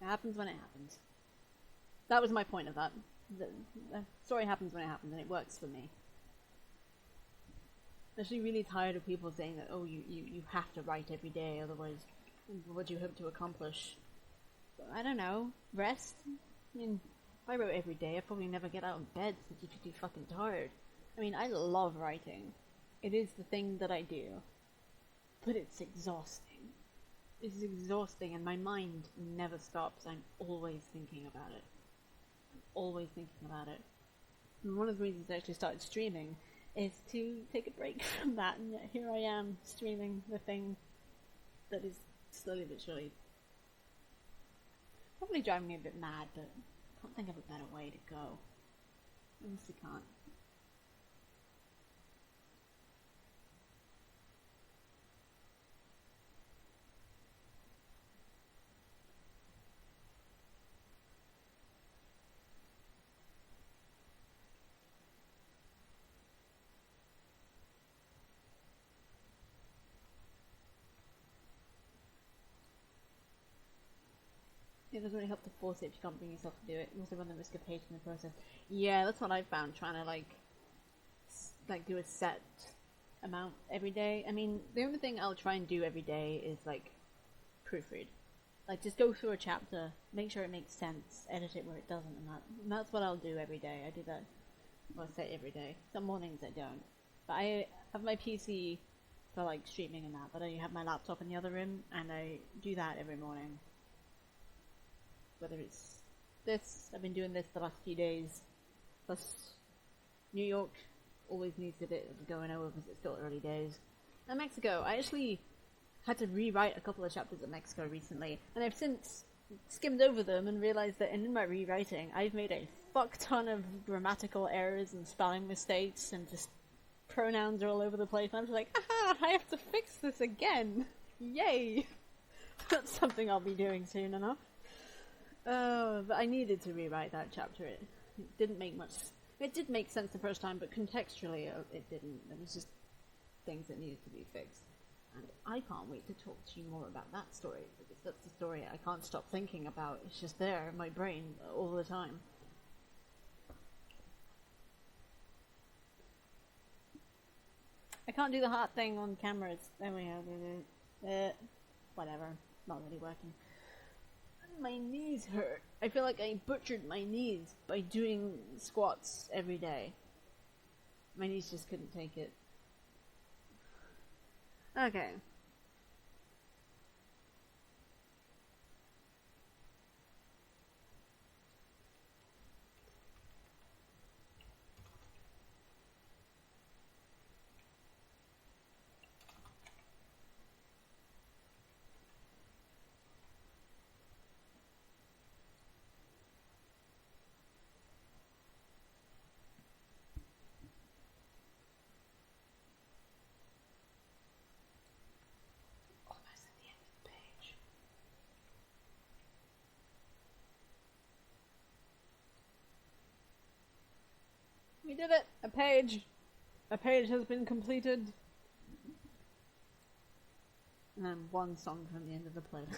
It happens when it happens. That was my point of that. The story happens when it happens, and it works for me. I'm actually really tired of people saying that, oh, you have to write every day, otherwise what do you hope to accomplish? I don't know, rest? I mean, if I wrote every day, I'd probably never get out of bed since you'd be too fucking tired. I mean, I love writing. It is the thing that I do. But it's exhausting. It's exhausting and my mind never stops. I'm always thinking about it. Always thinking about it. And one of the reasons I actually started streaming is to take a break from that, and yet here I am streaming the thing that is slowly but surely probably driving me a bit mad, but I can't think of a better way to go. I honestly can't. It doesn't really help to force it if you can't bring yourself to do it. You also run the risk of hating the process. Yeah, that's what I found, trying to like do a set amount every day. I mean, the only thing I'll try and do every day is like proofread. Like just go through a chapter, make sure it makes sense, edit it where it doesn't, and that's what I'll do every day. I do that, well, I say every day. Some mornings I don't. But I have my PC for like streaming and that, but I have my laptop in the other room, and I do that every morning. Whether it's this, I've been doing this the last few days, plus New York always needs a bit of going over because it's still early days. And Mexico, I actually had to rewrite a couple of chapters of Mexico recently, and I've since skimmed over them and realized that in my rewriting, I've made a fuck ton of grammatical errors and spelling mistakes, and just pronouns are all over the place, and I'm just like, aha, I have to fix this again! Yay! That's something I'll be doing soon enough. But I needed to rewrite that chapter. It didn't make much... It did make sense the first time, but contextually it didn't. There was just things that needed to be fixed. And I can't wait to talk to you more about that story, because that's the story I can't stop thinking about. It's just there in my brain all the time. I can't do the heart thing on cameras. There we go. Whatever. Not really working. My knees hurt. I feel like I butchered my knees by doing squats every day. My knees just couldn't take it. Okay. We did it! A page! A page has been completed. And then one song from the end of the playlist.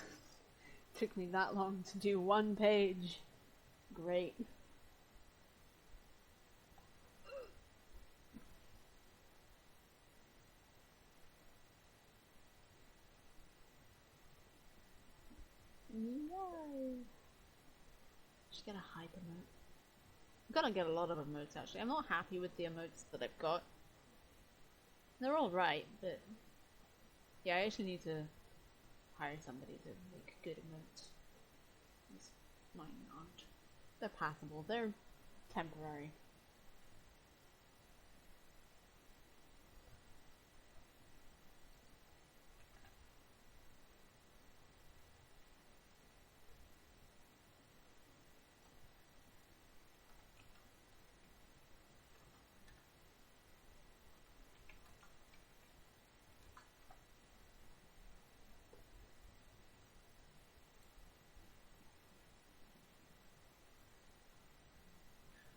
Took me that long to do one page. Great. Yay! Just get a hype emote. I'm gonna get a lot of emotes actually. I'm not happy with the emotes that I've got. They're alright, but yeah, I actually need to hire somebody to make good emotes. Mine aren't. They're passable. They're temporary.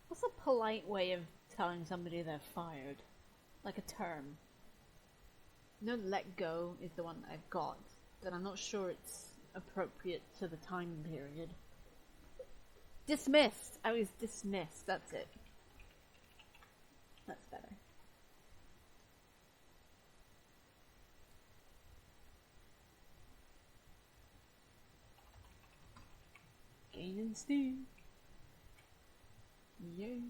What's a polite way of telling somebody they're fired? Like a term. No, let go is the one that I've got, but I'm not sure it's appropriate to the time period. Dismissed! I was dismissed, that's it. That's better. Wine and stew. Yay.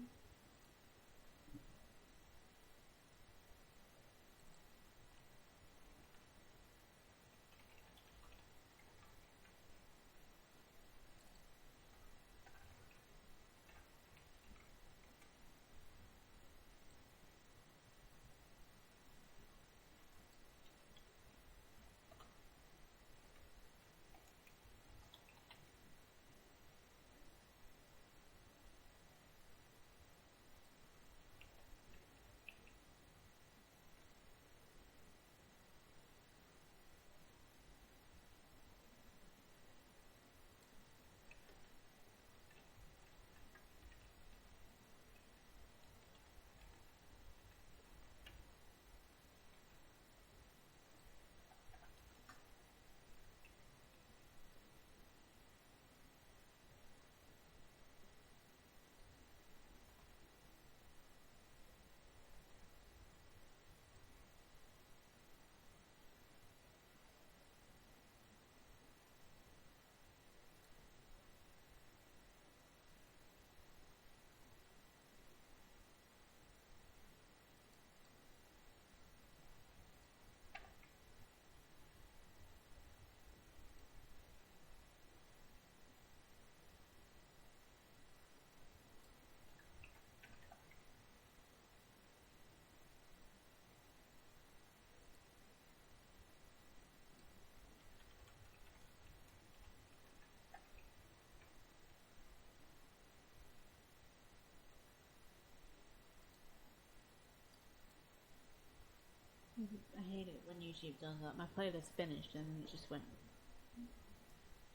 I hate it when YouTube does that. My playlist finished and it just went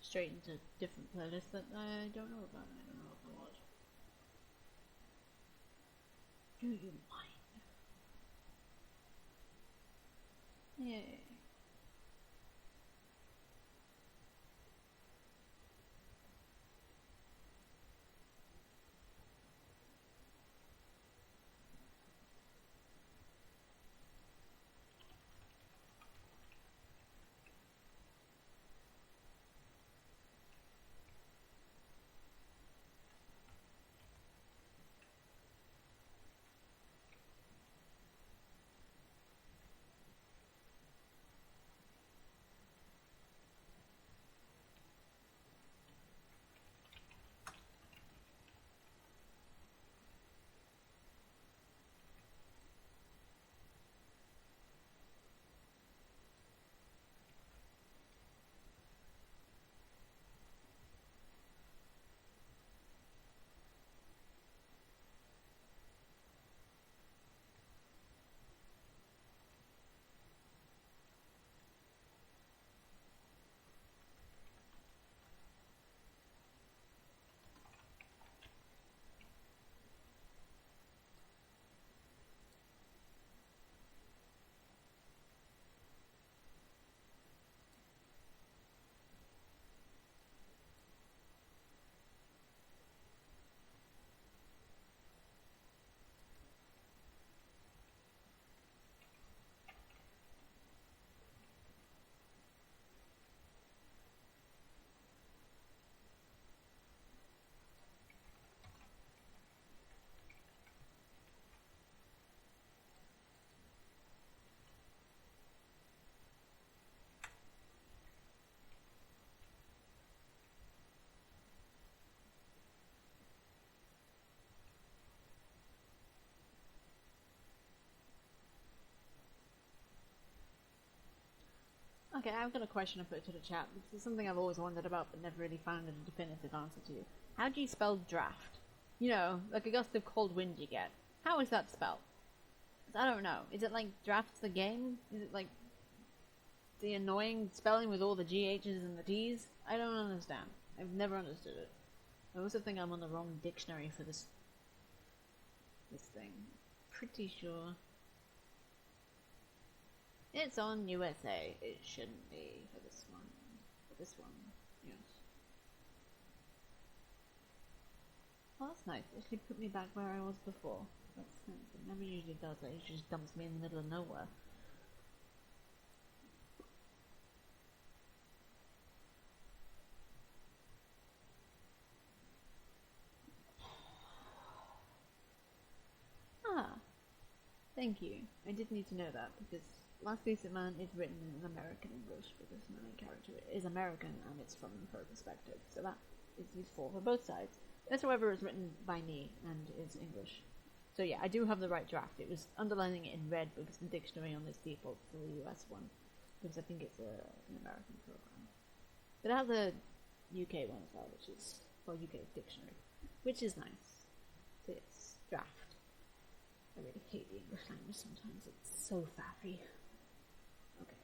straight into different playlists that I don't know about. I don't know if I watch. Do you mind? Yay. Okay, I've got a question to put to the chat. This is something I've always wondered about but never really found a definitive answer to. How do you spell draft? You know, like a gust of cold wind you get. How is that spelled? 'Cause I don't know. Is it like drafts the game? Is it like the annoying spelling with all the GHs and the Ts? I don't understand. I've never understood it. I also think I'm on the wrong dictionary for this thing. Pretty sure. It's on USA. It shouldn't be for this one. For this one, yes. Oh, that's nice. It actually put me back where I was before. That's nice. It never usually does that. It just dumps me in the middle of nowhere. Thank you. I did need to know that, because Last Decent Man is written in American English, because my main character is American, and it's from her perspective, so that is useful for both sides. This, however, is written by me, and is English. So yeah, I do have the right draft. It was underlining it in red, because the dictionary on this defaults to the US one, because I think it's an American program. But it has a UK one as well, which is, well, UK dictionary, which is nice. It's draft. I really hate the English language sometimes, it's so faffy. Okay.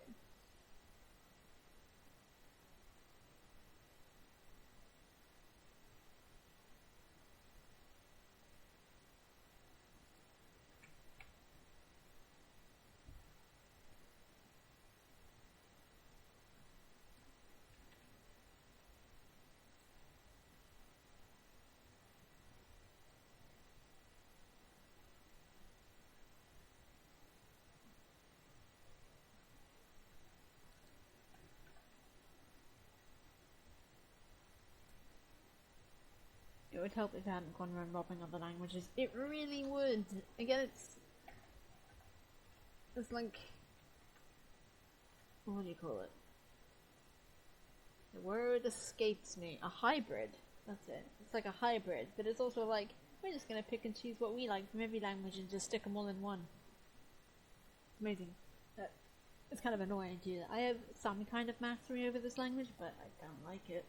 It would help if I hadn't gone around robbing other languages. It really would. Again, it's like, what do you call it? The word escapes me. A hybrid. That's it. It's like a hybrid, but it's also like, we're just gonna pick and choose what we like from every language and just stick them all in one. It's amazing. It's kind of annoying to do that. I have some kind of mastery over this language, but I don't like it.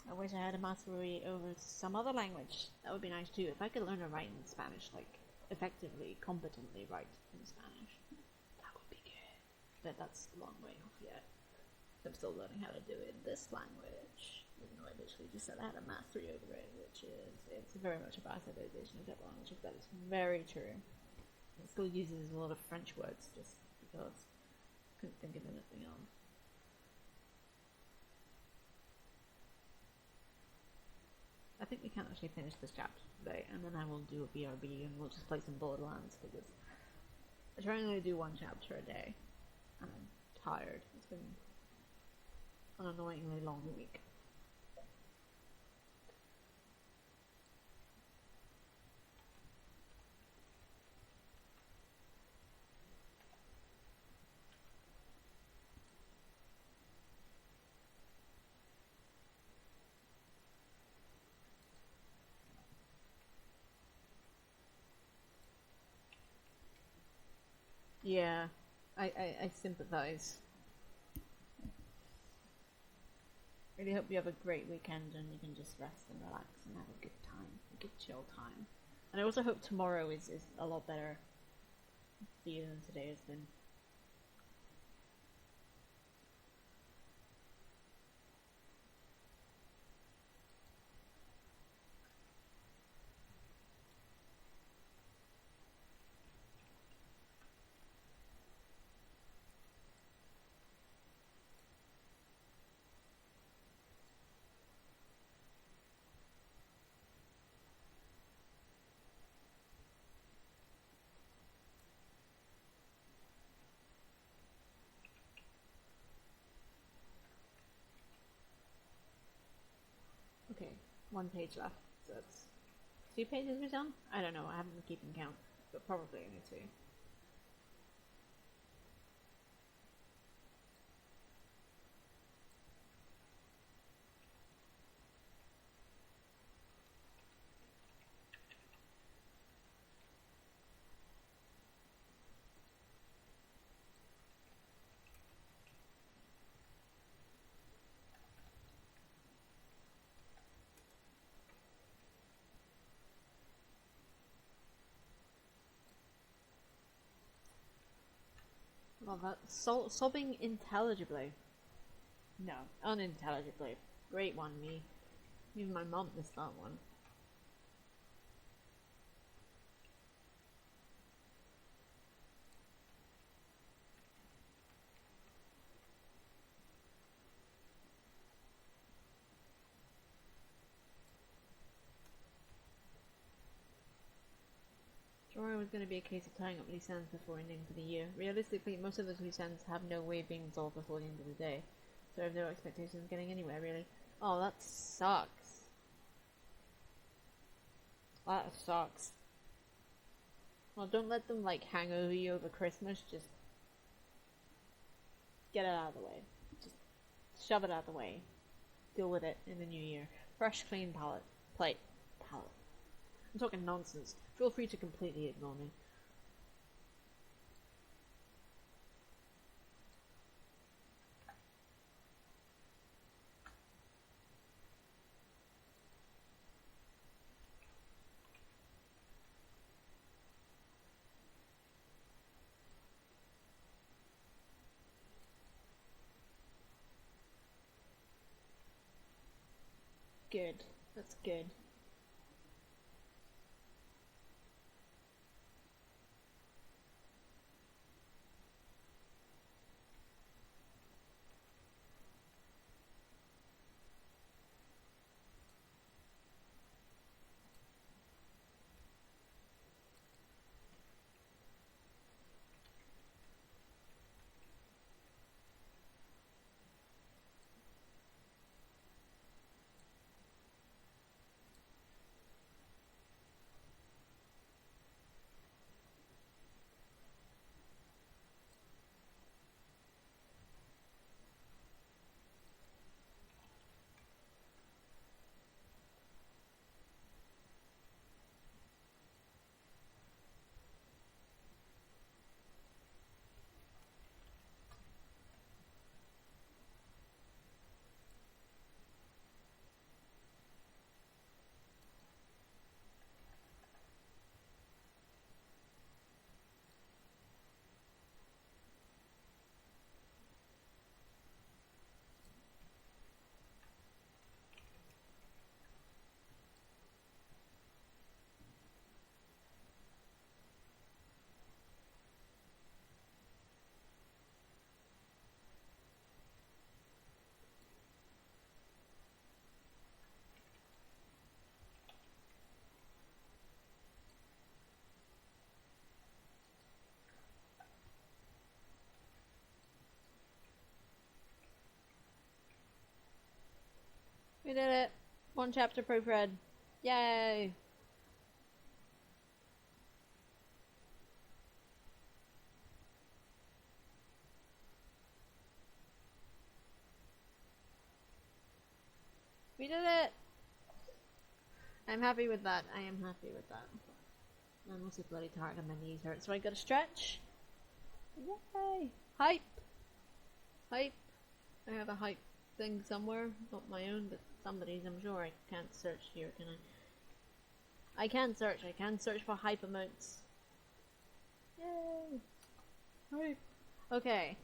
I wish I had a mastery over some other language. That would be nice too. If I could learn to write in Spanish, like, effectively, competently write in Spanish, that would be good. But that's a long way off yet. I'm still learning how to do it in this language. Even though I literally just said I had a mastery over it, which is, it's very much a bastardization of that language, that is very true. It still uses a lot of French words, just because I couldn't think of anything else. I think we can actually finish this chapter today, and then I will do a BRB and we'll just play some Borderlands, because I try and only do one chapter a day, and I'm tired. It's been an annoyingly long week. Yeah, I sympathize. Really hope you have a great weekend and you can just rest and relax and have a good time, a good chill time. And I also hope tomorrow is a lot better for you than today has been. Okay, one page left, so it's 2 pages we're done? I don't know, I haven't been keeping count, but probably only 2. Well, that's sobbing intelligibly. No, unintelligibly. Great one, me. Even my mom missed that one. Or it was going to be a case of tying up loose ends before ending for the year. Realistically, most of those loose ends have no way of being resolved before the end of the day, so I have no expectations of getting anywhere, really. Oh, that sucks. That sucks. Well, don't let them like hang over you over Christmas. Just get it out of the way. Just shove it out of the way. Deal with it in the new year. Fresh, clean palette. Palette. I'm talking nonsense. Feel free to completely ignore me. Good. That's good. We did it! 1 chapter proofread. Yay! We did it! I'm happy with that. I am happy with that. I'm also bloody tired and my knees hurt, so I gotta stretch. Yay! Hype! Hype! I have a hype thing somewhere. Not my own, but somebody's. I'm sure I can't search here, can I? I can search. I can search for hype emotes. Yay! Hype! Okay.